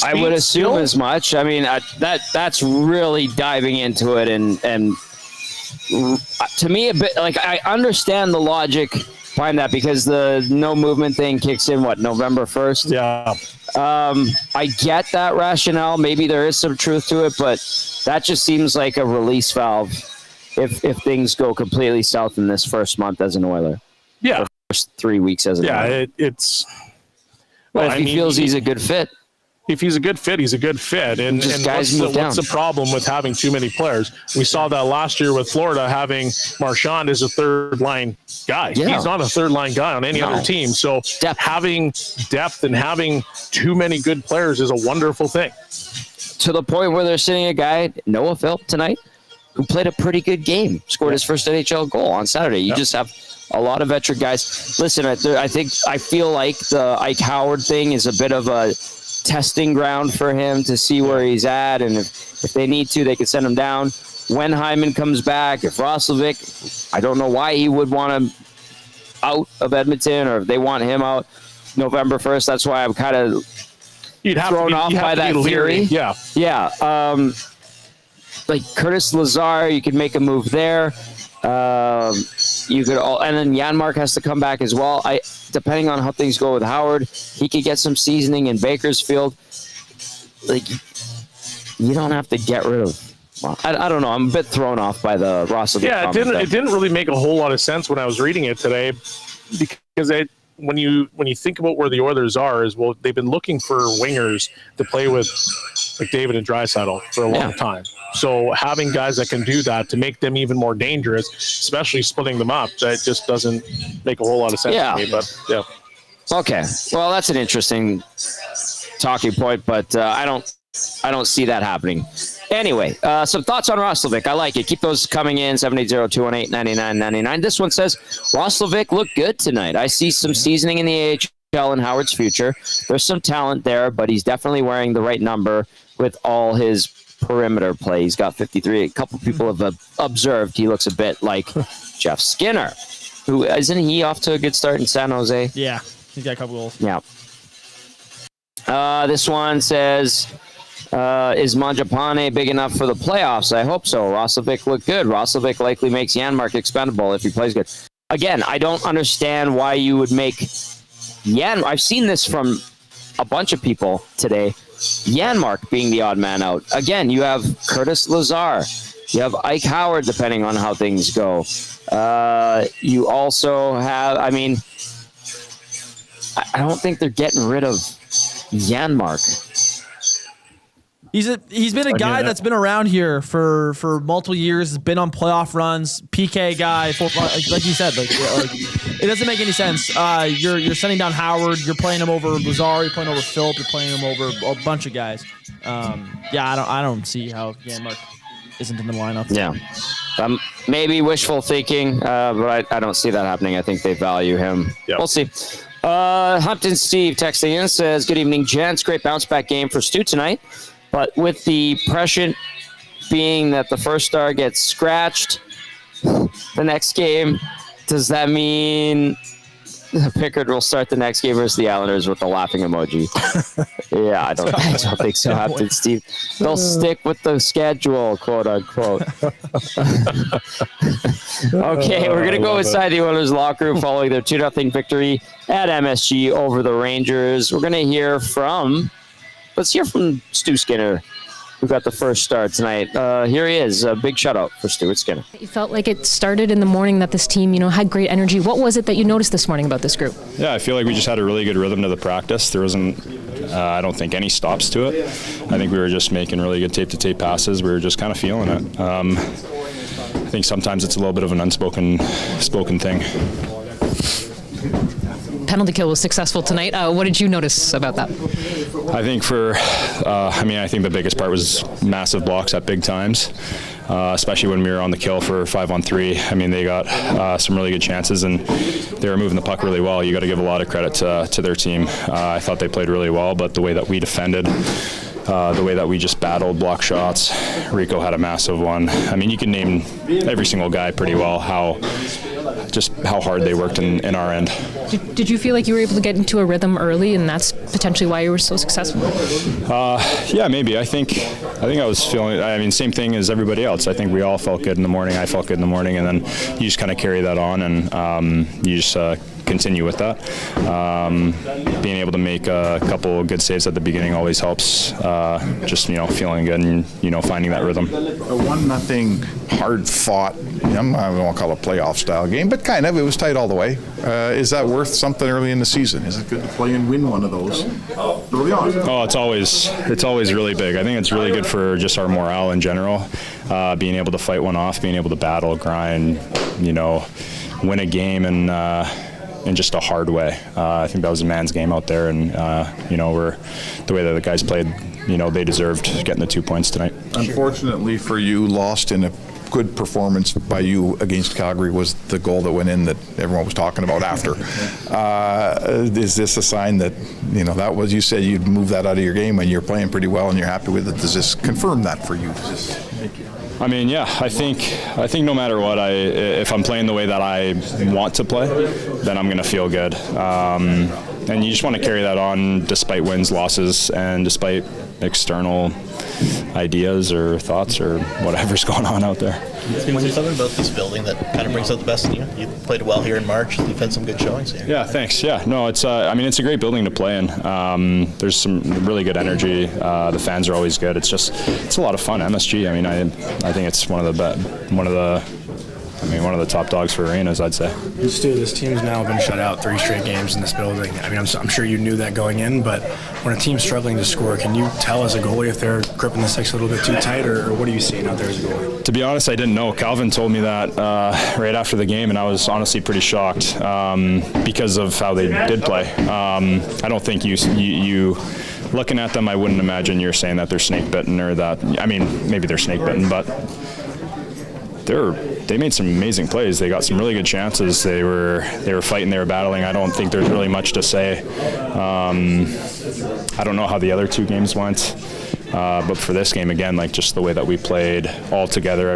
I would assume as much. I mean, that's really diving into it, and to me, a bit like, I understand the logic behind that, because the no movement thing kicks in November 1st. Yeah. I get that rationale. Maybe there is some truth to it, but that just seems like a release valve if things go completely south in this first month as an Oiler. Yeah. Or first 3 weeks as an Oiler. It's. Well, if he feels he's a good fit. If he's a good fit, he's a good fit. And what's the problem with having too many players? We saw that last year with Florida, having Marchand as a third-line guy. Yeah. He's not a third-line guy on any other team. So having depth and having too many good players is a wonderful thing. To the point where they're sitting a guy, Noah Philp, tonight, who played a pretty good game, scored his first NHL goal on Saturday. You just have a lot of veteran guys. Listen, I feel like the Ike Howard thing is a bit of a testing ground for him to see where he's at, and if they need to, they can send him down. When Hyman comes back, if Roslovic, I don't know why he would want him out of Edmonton, or if they want him out November 1st. That's why I'm kind of thrown off by that theory. Yeah. Like Curtis Lazar, you could make a move there. You could and then Janmark has to come back as well. Depending on how things go with Howard, he could get some seasoning in Bakersfield. Like, you don't have to get rid of. Well, I don't know. I'm a bit thrown off by the Roslovic. Yeah, it didn't really make a whole lot of sense when I was reading it today, because when you think about where the Oilers are, is, well, they've been looking for wingers to play with McDavid and Draisaitl for a long time. So having guys that can do that to make them even more dangerous, especially splitting them up, that just doesn't make a whole lot of sense to me. But yeah. Okay. Well, that's an interesting talking point, but I don't see that happening. Anyway, some thoughts on Roslovic. I like it. Keep those coming in, 780-218-9999. This one says, Roslovic looked good tonight. I see some seasoning in the AHL in Howard's future. There's some talent there, but he's definitely wearing the right number with all his perimeter play. He's got 53. A couple people have observed he looks a bit like Jeff Skinner, who isn't he off to a good start in San Jose? Yeah, he's got a couple goals. Yeah. This one says, is Mangiapane big enough for the playoffs? I hope so. Roslovic looked good. Roslovic likely makes Janmark expendable if he plays good. Again, I don't understand why you would make I've seen this from a bunch of people today. Janmark being the odd man out. Again, you have Curtis Lazar. You have Ike Howard, depending on how things go. You also have, I don't think they're getting rid of Janmark. He's been a guy that's been around here for multiple years. Has been on playoff runs. PK guy, like you said, like it doesn't make any sense. You're sending down Howard. You're playing him over Lazar. You're playing over Philp. You're playing him over a bunch of guys. I don't see how Janmark isn't in the lineup. Yeah, maybe wishful thinking, but I don't see that happening. I think they value him. Yep. We'll see. Humpton Steve texting in says, "Good evening, gents. Great bounce back game for Stu tonight. But with the prescient being that the first star gets scratched, the next game, does that mean Pickard will start the next game versus the Islanders with the laughing emoji? Yeah, I don't think so. Happened, Steve. They'll stick with the schedule, quote unquote. Okay, we're gonna go inside the Oilers locker room following their 2-0 victory at MSG over the Rangers. We're gonna hear from. Let's hear from Stu Skinner, who got the first start tonight. Here he is, a big shutout for Stuart Skinner. You felt like it started in the morning, that this team, had great energy. What was it that you noticed this morning about this group? Yeah, I feel like we just had a really good rhythm to the practice. There wasn't, I don't think, any stops to it. I think we were just making really good tape-to-tape passes. We were just kind of feeling it. I think sometimes it's a little bit of an unspoken thing. Penalty kill was successful tonight. What did you notice about that? I think I think the biggest part was massive blocks at big times, especially when we were on the kill for 5-on-3. I mean, they got some really good chances, and they were moving the puck really well. You got to give a lot of credit to their team. I thought they played really well, but the way that we defended, the way that we just battled block shots, Rico had a massive one. I mean, you can name every single guy pretty well how hard they worked in our end. Did you feel like you were able to get into a rhythm early, and that's potentially why you were so successful? Yeah, maybe. I think I was feeling. I mean, same thing as everybody else. I think we all felt good in the morning. I felt good in the morning, and then you just kind of carry that on, and you just continue with that. Being able to make a couple of good saves at the beginning always helps. Just feeling good and finding that rhythm. A 1-0 hard fought. I don't want to call it a playoff style game, but kind of. It was tight all the way. Is that worth something early in the season? Is it good to play and win one of those early on? Oh, it's always really big. I think it's really good for just our morale in general. Being able to fight one off, being able to battle, grind, win a game in just a hard way. I think that was a man's game out there, and the way that the guys played, they deserved getting the 2 points tonight. Unfortunately for you, lost in a good performance by you against Calgary was the goal that went in that everyone was talking about after. Is this a sign that, that was, you said you'd move that out of your game and you're playing pretty well and you're happy with it? Does this confirm that for you? I mean, yeah, I think no matter what, if I'm playing the way that I want to play, then I'm going to feel good. And you just want to carry that on despite wins, losses, and despite external ideas or thoughts or whatever's going on out there. Is there something about this building that kind of brings out the best in you? You played well here in March. You've had some good showings here. Yeah, thanks. Yeah, no, it's it's a great building to play in. There's some really good energy. The fans are always good. It's a lot of fun. MSG. I mean, I think it's one of the top dogs for arenas, I'd say. Stu, this team's now been shut out 3 straight games in this building. I mean, I'm sure you knew that going in, but when a team's struggling to score, can you tell as a goalie if they're gripping the sticks a little bit too tight, or what are you seeing out there as a goalie? To be honest, I didn't know. Calvin told me that right after the game, and I was honestly pretty shocked because of how they did play. I don't think you looking at them, I wouldn't imagine you're saying that they're snake bitten or that. I mean, maybe they're snake bitten, but they made some amazing plays. They got some really good chances. They were fighting, they were battling. I don't think there's really much to say. I don't know how the other 2 games went, but for this game, again, just the way that we played all together,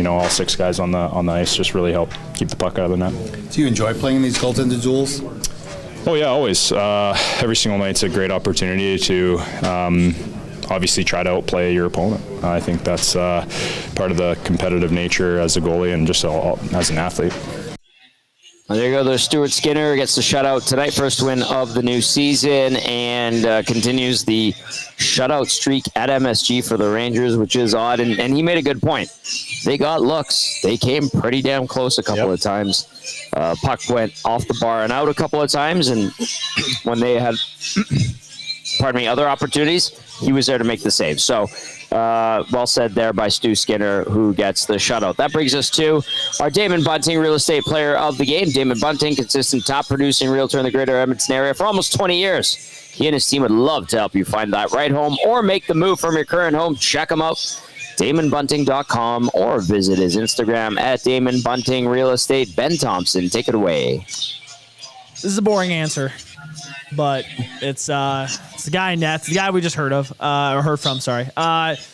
all 6 guys on the ice just really helped keep the puck out of the net. Do you enjoy playing these goaltending duels? Oh yeah, always. Every single night's a great opportunity to obviously try to outplay your opponent. I think that's part of the competitive nature as a goalie and just as an athlete. Well, there you go. There's Stuart Skinner gets the shutout tonight, first win of the new season, and continues the shutout streak at MSG for the Rangers, which is odd. And he made a good point. They got looks. They came pretty damn close a couple of times. Puck went off the bar and out a couple of times, and when they had other opportunities, he was there to make the save. So, well said there by Stu Skinner, who gets the shutout. That brings us to our Damon Bunting Real Estate Player of the Game. Damon Bunting, consistent top-producing realtor in the greater Edmonton area for almost 20 years. He and his team would love to help you find that right home or make the move from your current home. Check him out, DamonBunting.com, or visit his Instagram at Damon Bunting Real Estate. Ben Thompson, take it away. This is a boring answer. but it's the guy in nets, the guy we just heard from. Sorry,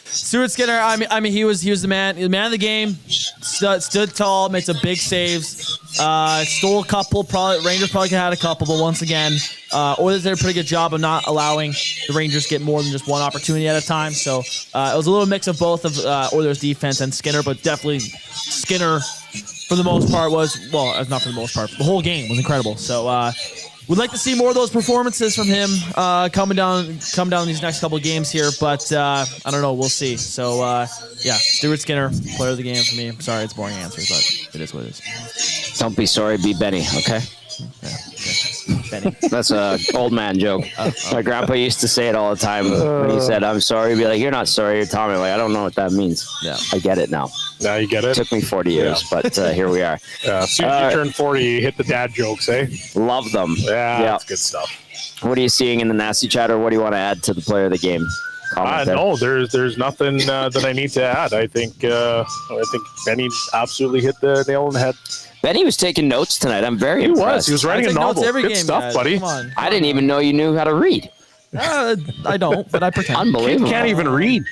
Stuart Skinner. I mean, he was the man of the game. Stood tall, made some big saves. Stole a couple. Rangers probably could have had a couple, but once again, Oilers did a pretty good job of not allowing the Rangers get more than just one opportunity at a time. So it was a little mix of both of Oilers defense and Skinner, but definitely Skinner for the most part not for the most part. The whole game was incredible. So we'd like to see more of those performances from him coming down these next couple of games here, but I don't know. We'll see. So Stuart Skinner, player of the game for me. I'm sorry, it's boring answer, but it is what it is. Don't be sorry, be Benny, okay? Yeah, okay. Benny. That's a old man joke. My grandpa used to say it all the time. When he said, I'm sorry, he'd be like, you're not sorry, you're Tommy. Like, I don't know what that means. Yeah. I get it now. Now you get it? It took me 40 years, but here we are. Yeah, as soon as you turn 40, you hit the dad jokes, eh? Love them. Yeah, that's good stuff. What are you seeing in the nasty chat, or what do you want to add to the player of the game? No, there's nothing that I need to add. I think Benny absolutely hit the nail on the head. Benny was taking notes tonight. I'm very impressed. He was writing a novel. Every Good game, stuff, guys. buddy. Come on. I didn't even know you knew how to read. I don't, but I pretend. Unbelievable. Kid can't even read.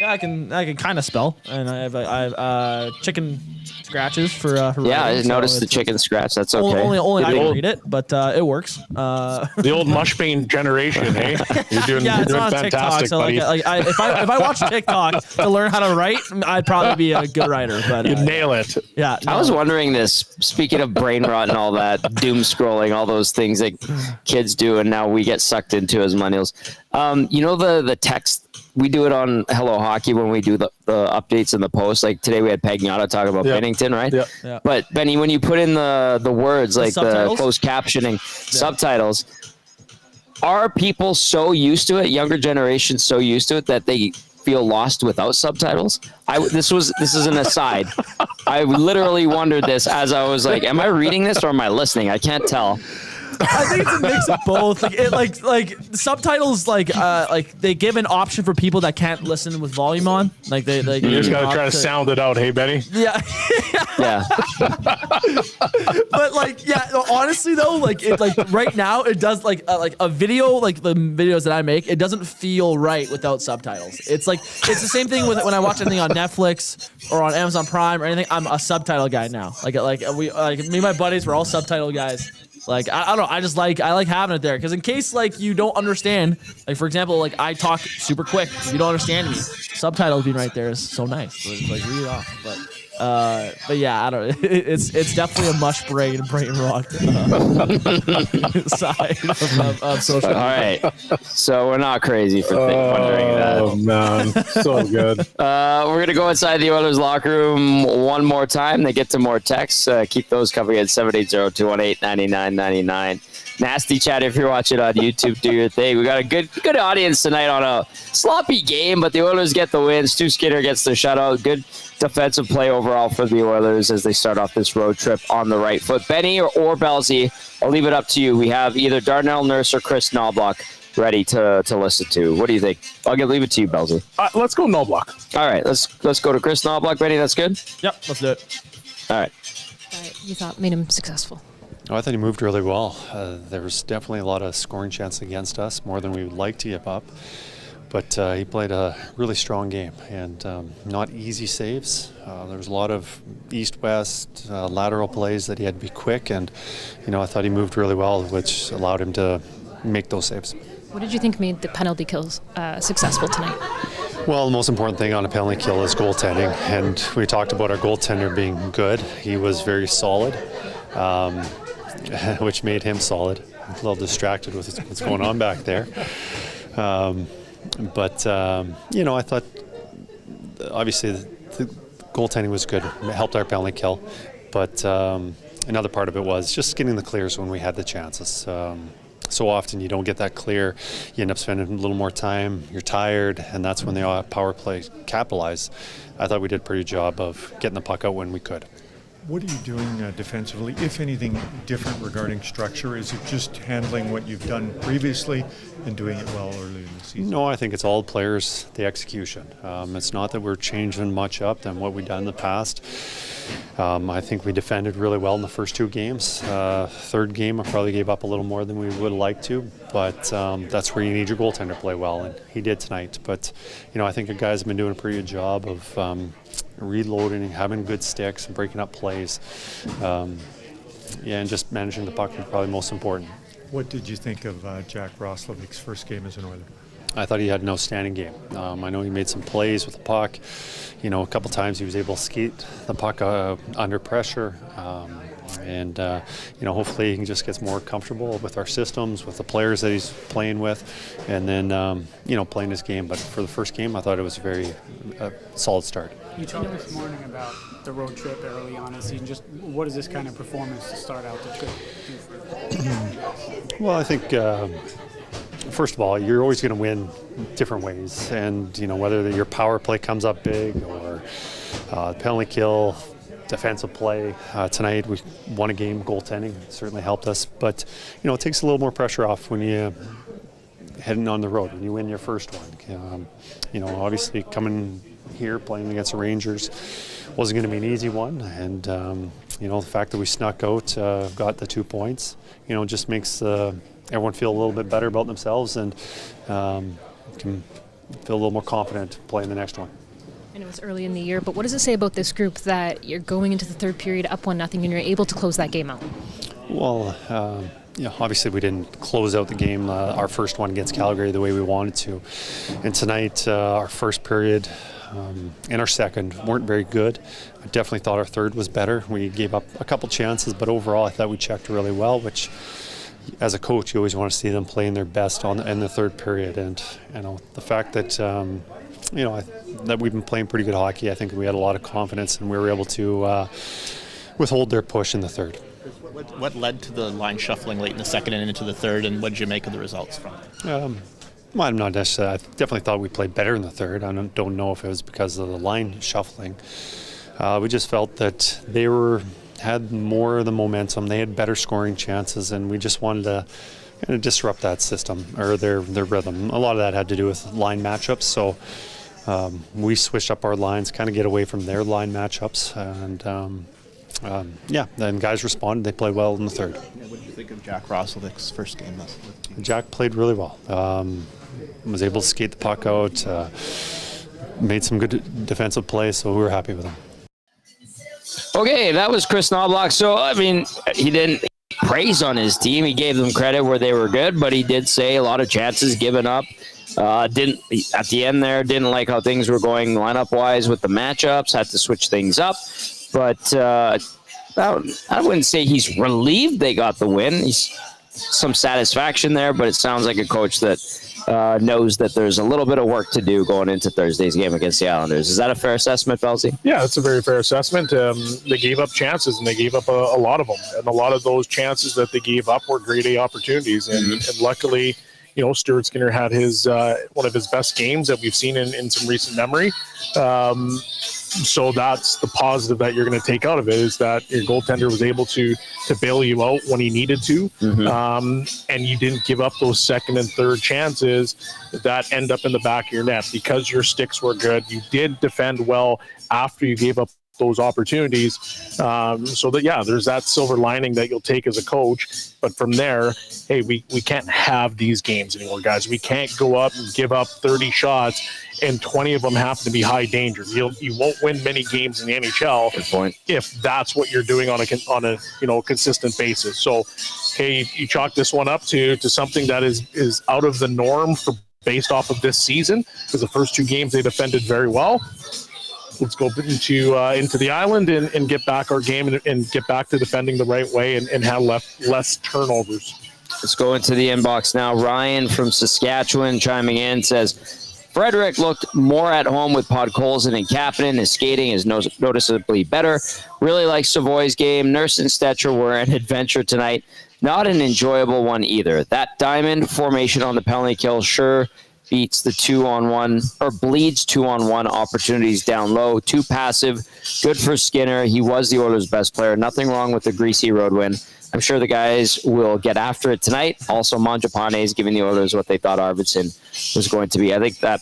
Yeah, I can kind of spell, and I have chicken scratches for Yeah, writing, I so noticed the chicken scratch. That's okay. Only I can read it, but it works. The old mushbane generation, hey? You're doing It's on fantastic, TikTok. So buddy. if I watch TikTok to learn how to write, I'd probably be a good writer. But you nail it. Yeah, I was wondering this. Speaking of brain rot and all that, doom scrolling, all those things that kids do, and now we get sucked into as millennials. You know the text. We do it on Hello Hockey when we do the updates in the post. Like today we had Pagnotta talking about Bennington, right? Yeah. But Benny, when you put in the words like the closed captioning subtitles, are people so used to it, younger generation so used to it that they feel lost without subtitles? This is an aside. I literally wondered this as I was like, am I reading this or am I listening? I can't tell. I think it's a mix of both. Like subtitles, like they give an option for people that can't listen with volume on. Like they You just gotta try to sound it out, hey Benny. Yeah. Yeah. But honestly though, right now it does like a video, like the videos that I make, it doesn't feel right without subtitles. It's the same thing with when I watch anything on Netflix or on Amazon Prime or anything. I'm a subtitle guy now. Me and my buddies, we're all subtitle guys. Like I don't know, I like having it there because in case like you don't understand, like for example, like I talk super quick, if you don't understand me, subtitles being right there is so nice. So it's like read it off, but yeah, I don't know. It's definitely a mush brain rot side of social media. All right, so we're not crazy for wondering that. Oh man, so good. We're gonna go inside the Oilers locker room one more time. They get to more texts. Keep those coming at 780-218-9999. Nasty chat if you're watching on YouTube. Do your thing. We got a good audience tonight on a sloppy game, but the Oilers get the win. Stu Skinner gets the shutout. Good defensive play overall for the Oilers as they start off this road trip on the right foot. Benny or Belsey, I'll leave it up to you. We have either Darnell Nurse or Chris Noblock ready to listen to. What do you think? I'll leave it to you, Belsey. Let's go Noblock. All right, let's go to Chris Noblock. Benny, that's good? Yep, let's do it. All right. You thought made him successful? Oh, I thought he moved really well. There was definitely a lot of scoring chance against us, more than we would like to give up. But he played a really strong game and not easy saves. There was a lot of east-west lateral plays that he had to be quick, and I thought he moved really well, which allowed him to make those saves. What did you think made the penalty kills successful tonight? Well, the most important thing on a penalty kill is goaltending, and we talked about our goaltender being good. He was very solid, which made him solid. A little distracted with what's going on back there. But I thought obviously the goaltending was good. It helped our penalty kill. But another part of it was just getting the clears when we had the chances. So often you don't get that clear. You end up spending a little more time. You're tired, and that's when the power play capitalized. I thought we did a pretty good job of getting the puck out when we could. What are you doing defensively, if anything different regarding structure? Is it just handling what you've done previously and doing it well early in the season? No, I think it's all players, the execution. It's not that we're changing much up than what we've done in the past. I think we defended really well in the first 2 games. Third game, I probably gave up a little more than we would have liked to, but that's where you need your goaltender to play well, and he did tonight. But, I think the guys have been doing a pretty good job of reloading, having good sticks, and breaking up plays. And just managing the puck was probably most important. What did you think of Jack Roslovic's first game as an Oiler? I thought he had an outstanding game. I know he made some plays with the puck. A couple times he was able to skate the puck under pressure. And hopefully he just gets more comfortable with our systems, with the players that he's playing with, and then, playing his game. But for the first game, I thought it was a very solid start. You talked this morning about the road trip early on in the season. Just what does this kind of performance to start out the trip do for Well, I think, first of all, you're always going to win different ways. And, whether your power play comes up big or penalty kill, defensive play. Tonight we won a game, goaltending certainly helped us. But, it takes a little more pressure off when you heading on the road, when you win your first one. Obviously coming here, playing against the Rangers wasn't going to be an easy one. And, the fact that we snuck out, got the 2 points, just makes everyone feel a little bit better about themselves and can feel a little more confident playing the next one. I know it's early in the year, but what does it say about this group that you're going into the third period up 1-0 and you're able to close that game out? Well, obviously we didn't close out the game, our first one against Calgary, the way we wanted to. And tonight, our first period and our second weren't very good. I definitely thought our third was better. We gave up a couple chances, but overall I thought we checked really well, which as a coach you always want to see them playing their best in the third period. And the fact that that we've been playing pretty good hockey, I think we had a lot of confidence and we were able to withhold their push in the third. What led to the line shuffling late in the second and into the third, and what did you make of the results from it? Well, I'm not necessarily. I definitely thought we played better in the third. I don't know if it was because of the line shuffling. We just felt that they had more of the momentum. They had better scoring chances, and we just wanted to kind of disrupt that system or their rhythm. A lot of that had to do with line matchups. So we switched up our lines, kind of get away from their line matchups, and then guys responded. They played well in the third. What do you think of Jack Roslovic's first game? Jack played really well. Was able to skate the puck out, made some good defensive plays, so we were happy with him. Okay, that was Chris Noblock. So, he didn't praise on his team. He gave them credit where they were good, but he did say a lot of chances given up. Didn't at the end there, didn't like how things were going lineup-wise with the matchups, had to switch things up. But I wouldn't say he's relieved they got the win. He's some satisfaction there, but it sounds like a coach that knows that there's a little bit of work to do going into Thursday's game against the Islanders. Is that a fair assessment, Belsey? Yeah, that's a very fair assessment. They gave up chances, and they gave up a lot of them. And a lot of those chances that they gave up were grade A opportunities. And luckily, Stuart Skinner had his one of his best games that we've seen in some recent memory. So that's the positive that you're going to take out of it, is that your goaltender was able to bail you out when he needed to. And you didn't give up those second and third chances that end up in the back of your net because your sticks were good. You did defend well after you gave up those opportunities. So that, there's that silver lining that you'll take as a coach. But from there, hey, we can't have these games anymore, guys. We can't go up and give up 30 shots and 20 of them happen to be high danger. You won't win many games in the NHL. Good point. If that's what you're doing on a consistent basis. So, hey, you chalk this one up to something that is out of the norm based off of this season, because the first 2 games they defended very well. Let's go into the island and get back our game and get back to defending the right way and have less turnovers. Let's go into the inbox now. Ryan from Saskatchewan chiming in says, Frederic looked more at home with Podkolzin and Kapanen. His skating is noticeably better. Really like Savoy's game. Nurse and Stetcher were an adventure tonight. Not an enjoyable one either. That diamond formation on the penalty kill sure beats the 2-on-1 or bleeds 2-on-1 opportunities down low. Too passive. Good for Skinner. He was the Oilers' best player. Nothing wrong with the greasy road win. I'm sure the guys will get after it tonight. Also, Mangiapane is giving the Oilers what they thought Arvidsson was going to be. I think that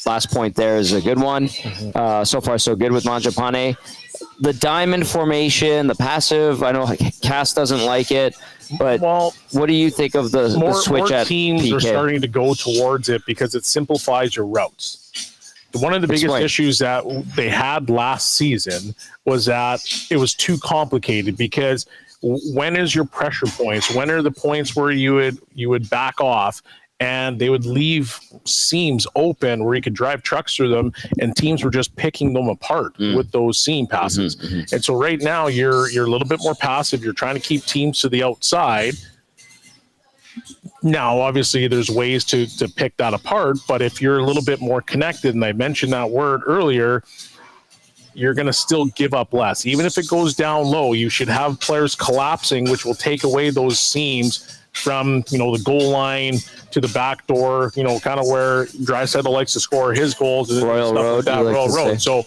last point there is a good one. So far, so good with Mangiapane. The diamond formation, the passive, I know Cass doesn't like it, but what do you think of the switch at teams PK? are starting to go towards it because it simplifies your routes. One of the biggest issues that they had last season was that it was too complicated because when is your pressure points? When are the points where you would back off and they would leave seams open where you could drive trucks through them, and teams were just picking them apart with those seam passes. And so right now you're a little bit more passive. You're trying to keep teams to the outside. Now, obviously, there's ways to pick that apart, but if you're a little bit more connected, and I mentioned that word earlier, you're going to still give up less. Even if it goes down low, you should have players collapsing, which will take away those seams from, the goal line to the back door, kind of where Draisaitl likes to score his goals and Royal stuff Road, like that. like Royal Road. say. So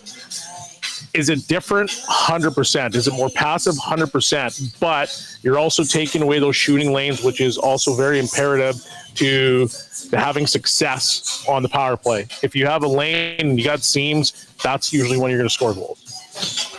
is it different? 100%. Is it more passive? 100%. But you're also taking away those shooting lanes, which is also very imperative to having success on the power play. If you have a lane and you got seams, that's usually when you're going to score goals.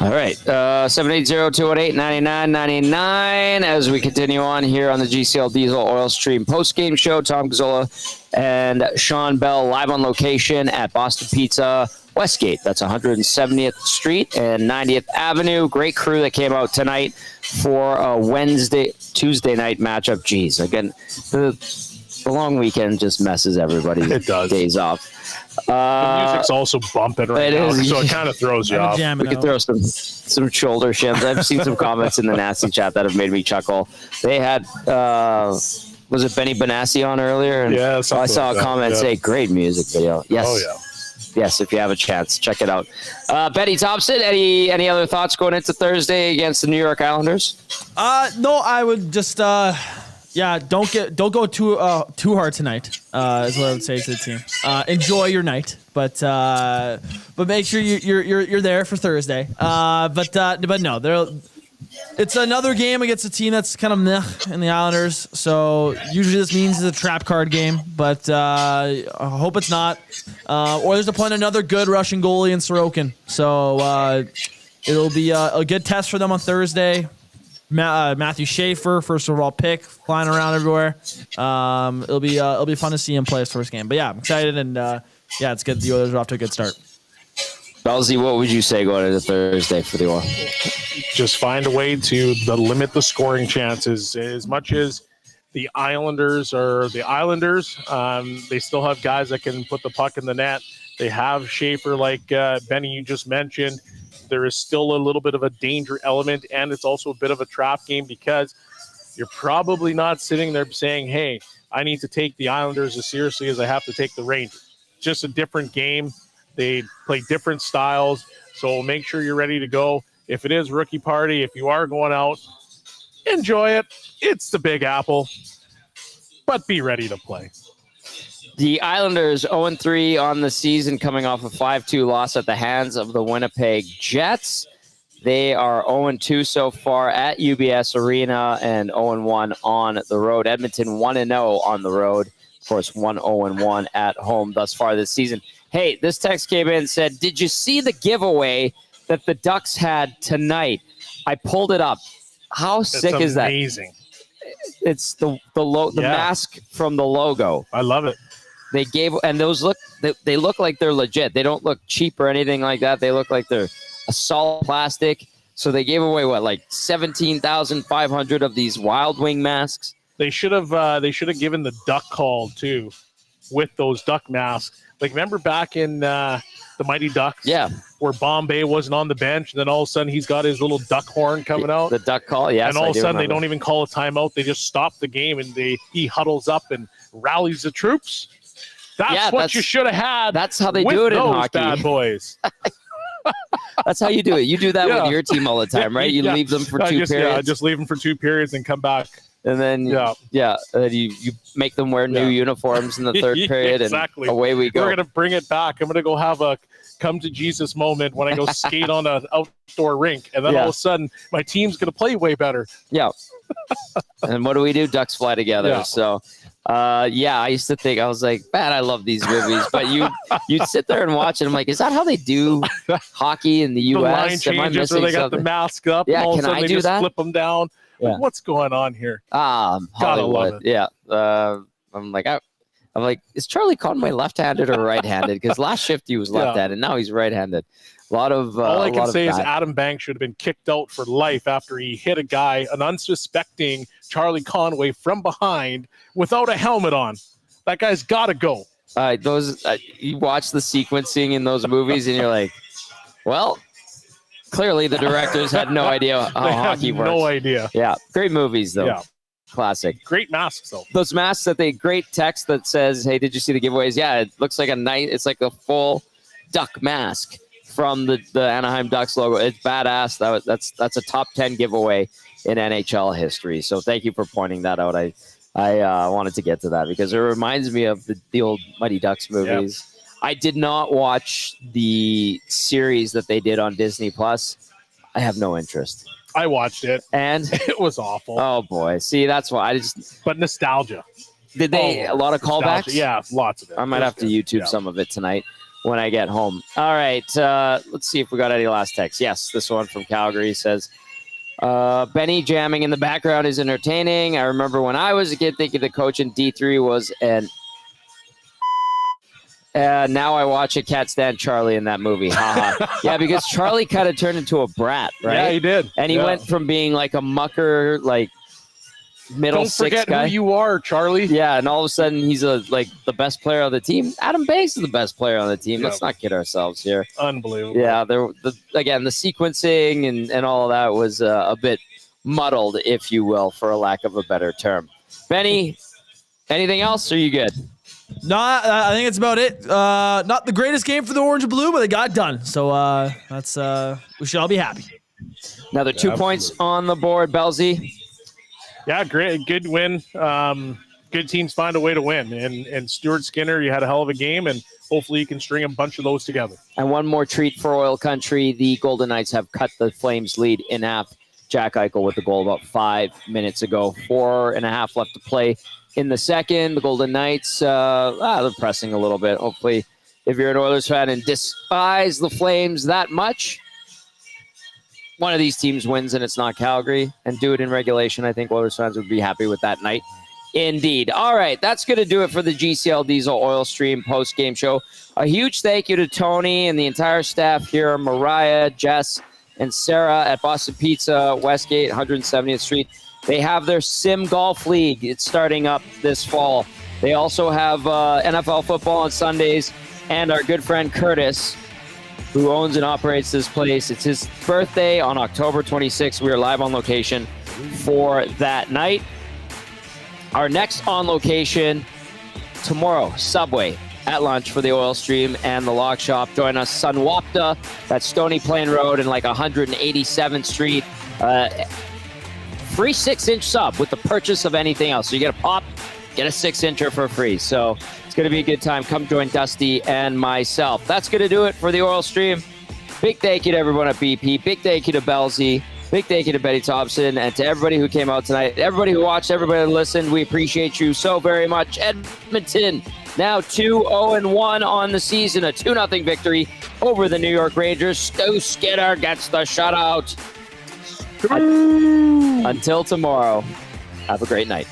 All right, 780-218-9999 as we continue on here on the GCL Diesel Oil Stream postgame show. Tom Gazzola and Shawn Belle live on location at Boston Pizza Westgate. That's 170th Street and 90th Avenue. Great crew that came out tonight for a Tuesday night matchup. Jeez, again, the long weekend just messes everybody's days off. The music's also bumping right now, so it kind of throws you off. We could throw some shoulder shims. I've seen some comments in the nasty chat that have made me chuckle. They had, was it Benny Benassi on earlier? And yeah, I saw a comment say, great music video. Yes. Oh, yeah. Yes, if you have a chance, check it out. Betty Thompson, any other thoughts going into Thursday against the New York Islanders? No, I would just don't go too hard tonight. Is what I would say to the team. Enjoy your night, but make sure you're there for Thursday. But no, it's another game against a team that's kind of meh in the Islanders. So usually this means it's a trap card game, but I hope it's not. Or there's another good Russian goalie in Sorokin. So it'll be a good test for them on Thursday. Matthew Schaefer, first overall pick, flying around everywhere. It'll be fun to see him play his first game. But yeah, I'm excited, and it's good. The Oilers are off to a good start. Belsey, what would you say going into Thursday for the Oilers? Just find a way to limit the scoring chances. As much as the Islanders are the Islanders, they still have guys that can put the puck in the net. They have Schaefer, like Benny you just mentioned. There is still a little bit of a danger element, and it's also a bit of a trap game because you're probably not sitting there saying, hey, I need to take the Islanders as seriously as I have to take the Rangers. Just a different game. They play different styles, so make sure you're ready to go. If it is rookie party, if you are going out, enjoy it. It's the Big Apple, but be ready to play. The Islanders 0-3 on the season, coming off a 5-2 loss at the hands of the Winnipeg Jets. They are 0-2 so far at UBS Arena and 0-1 on the road. Edmonton 1-0 on the road. Of course, 1-0-1 at home thus far this season. Hey, this text came in and said, did you see the giveaway that the Ducks had tonight? I pulled it up. How sick is that? Amazing. It's the mask from the logo. I love it. They gave, and those they look like they're legit. They don't look cheap or anything like that. They look like they're a solid plastic. So they gave away like 17,500 of these Wild Wing masks. They should have given the duck call too, with those duck masks. Like remember back in the Mighty Ducks, where Bombay wasn't on the bench, and then all of a sudden he's got his little duck horn coming out. The duck call, yes. And all of a sudden they don't even call a timeout. They just stop the game and he huddles up and rallies the troops. That's what you should have had. That's how they do it in hockey. Bad boys. That's how you do it. You do that with your team all the time, right? You leave them for two periods. Yeah, just leave them for 2 periods and come back And then, you make them wear new uniforms in the third period, exactly. and away we go. We're going to bring it back. I'm going to go have a come to Jesus moment when I go skate on an outdoor rink, and then all of a sudden my team's going to play way better. Yeah. And what do? Ducks fly together. Yeah. So, I used to think, I was like, man, I love these movies. But you'd sit there and watch it. I'm like, is that how they do hockey in the U.S.? The line changes where they got the mask up. Yeah, and all can of a sudden I they do just that? flip them down. Yeah. Like, what's going on here? Hollywood. Gotta love it. Yeah. I'm like, is Charlie Conway left-handed or right-handed? Because last shift he was left-handed, now he's right-handed. A lot of all I can say is Adam Banks should have been kicked out for life after he hit a guy, an unsuspecting Charlie Conway, from behind without a helmet on. That guy's got to go. You watch the sequencing in those movies, and you're like, well, clearly the directors had no idea how hockey works. No idea. Yeah, great movies though. Yeah. Classic. Great masks though. Those masks great text that says, "Hey, did you see the giveaways?" Yeah, it looks like it's like a full duck mask from the Anaheim Ducks logo. It's badass. That's a top 10 giveaway in NHL history. So thank you for pointing that out. I wanted to get to that because it reminds me of the old Mighty Ducks movies. Yep. I did not watch the series that they did on Disney Plus. I have no interest. I watched it, and it was awful. Oh boy! See, that's why But nostalgia. Did they a lot of callbacks? Nostalgia. Yeah, lots of it. I might have to YouTube some of it tonight when I get home. All right, let's see if we got any last texts. Yes, this one from Calgary says, Benny jamming in the background is entertaining. I remember when I was a kid thinking the coach in D3 was an. Now I watch it. Can't stand Charlie in that movie. Yeah, because Charlie kind of turned into a brat, right? Yeah, he did. And he went from being like a mucker, like middle six guy. Don't forget who you are, Charlie. Yeah, and all of a sudden he's like the best player on the team. Adam Banks is the best player on the team. Yep. Let's not kid ourselves here. Unbelievable. Yeah, the sequencing and all of that was a bit muddled, if you will, for a lack of a better term. Benny, anything else? Or are you good? No, I think it's about it. Not the greatest game for the Orange and Blue, but they got it done. So that's we should all be happy. Another 2 points on the board, Bellsy. Yeah, great, good win. Good teams find a way to win. And Stuart Skinner, you had a hell of a game, and hopefully you can string a bunch of those together. And one more treat for Oil Country. The Golden Knights have cut the Flames' lead in half. Jack Eichel with the goal about 5 minutes ago. 4.5 left to play in the second. The Golden Knights, they're pressing a little bit. Hopefully, if you're an Oilers fan and despise the Flames that much, one of these teams wins and it's not Calgary, and do it in regulation. I think Oilers fans would be happy with that night. Indeed. All right, that's going to do it for the GCL Diesel Oil Stream post-game show. A huge thank you to Tony and the entire staff here, Mariah, Jess, and Sarah at Boston Pizza, Westgate, 170th Street. They have their Sim Golf League. It's starting up this fall. They also have NFL football on Sundays, and our good friend Curtis, who owns and operates this place. It's his birthday on October 26th. We are live on location for that night. Our next on location tomorrow, Subway at lunch for the Oil Stream and the Lock Shop. Join us, Sunwapta, that's Stony Plain Road and like 187th Street. Free 6-inch sub with the purchase of anything else. So you get a pop, get a 6-incher for free. So it's going to be a good time. Come join Dusty and myself. That's going to do it for the Oil Stream. Big thank you to everyone at BP. Big thank you to Bellsy. Big thank you to Betty Thompson and to everybody who came out tonight. Everybody who watched, everybody who listened. We appreciate you so very much. Edmonton now 2-0-1 on the season. A 2-0 victory over the New York Rangers. Stu Skinner gets the shutout. Until tomorrow, have a great night.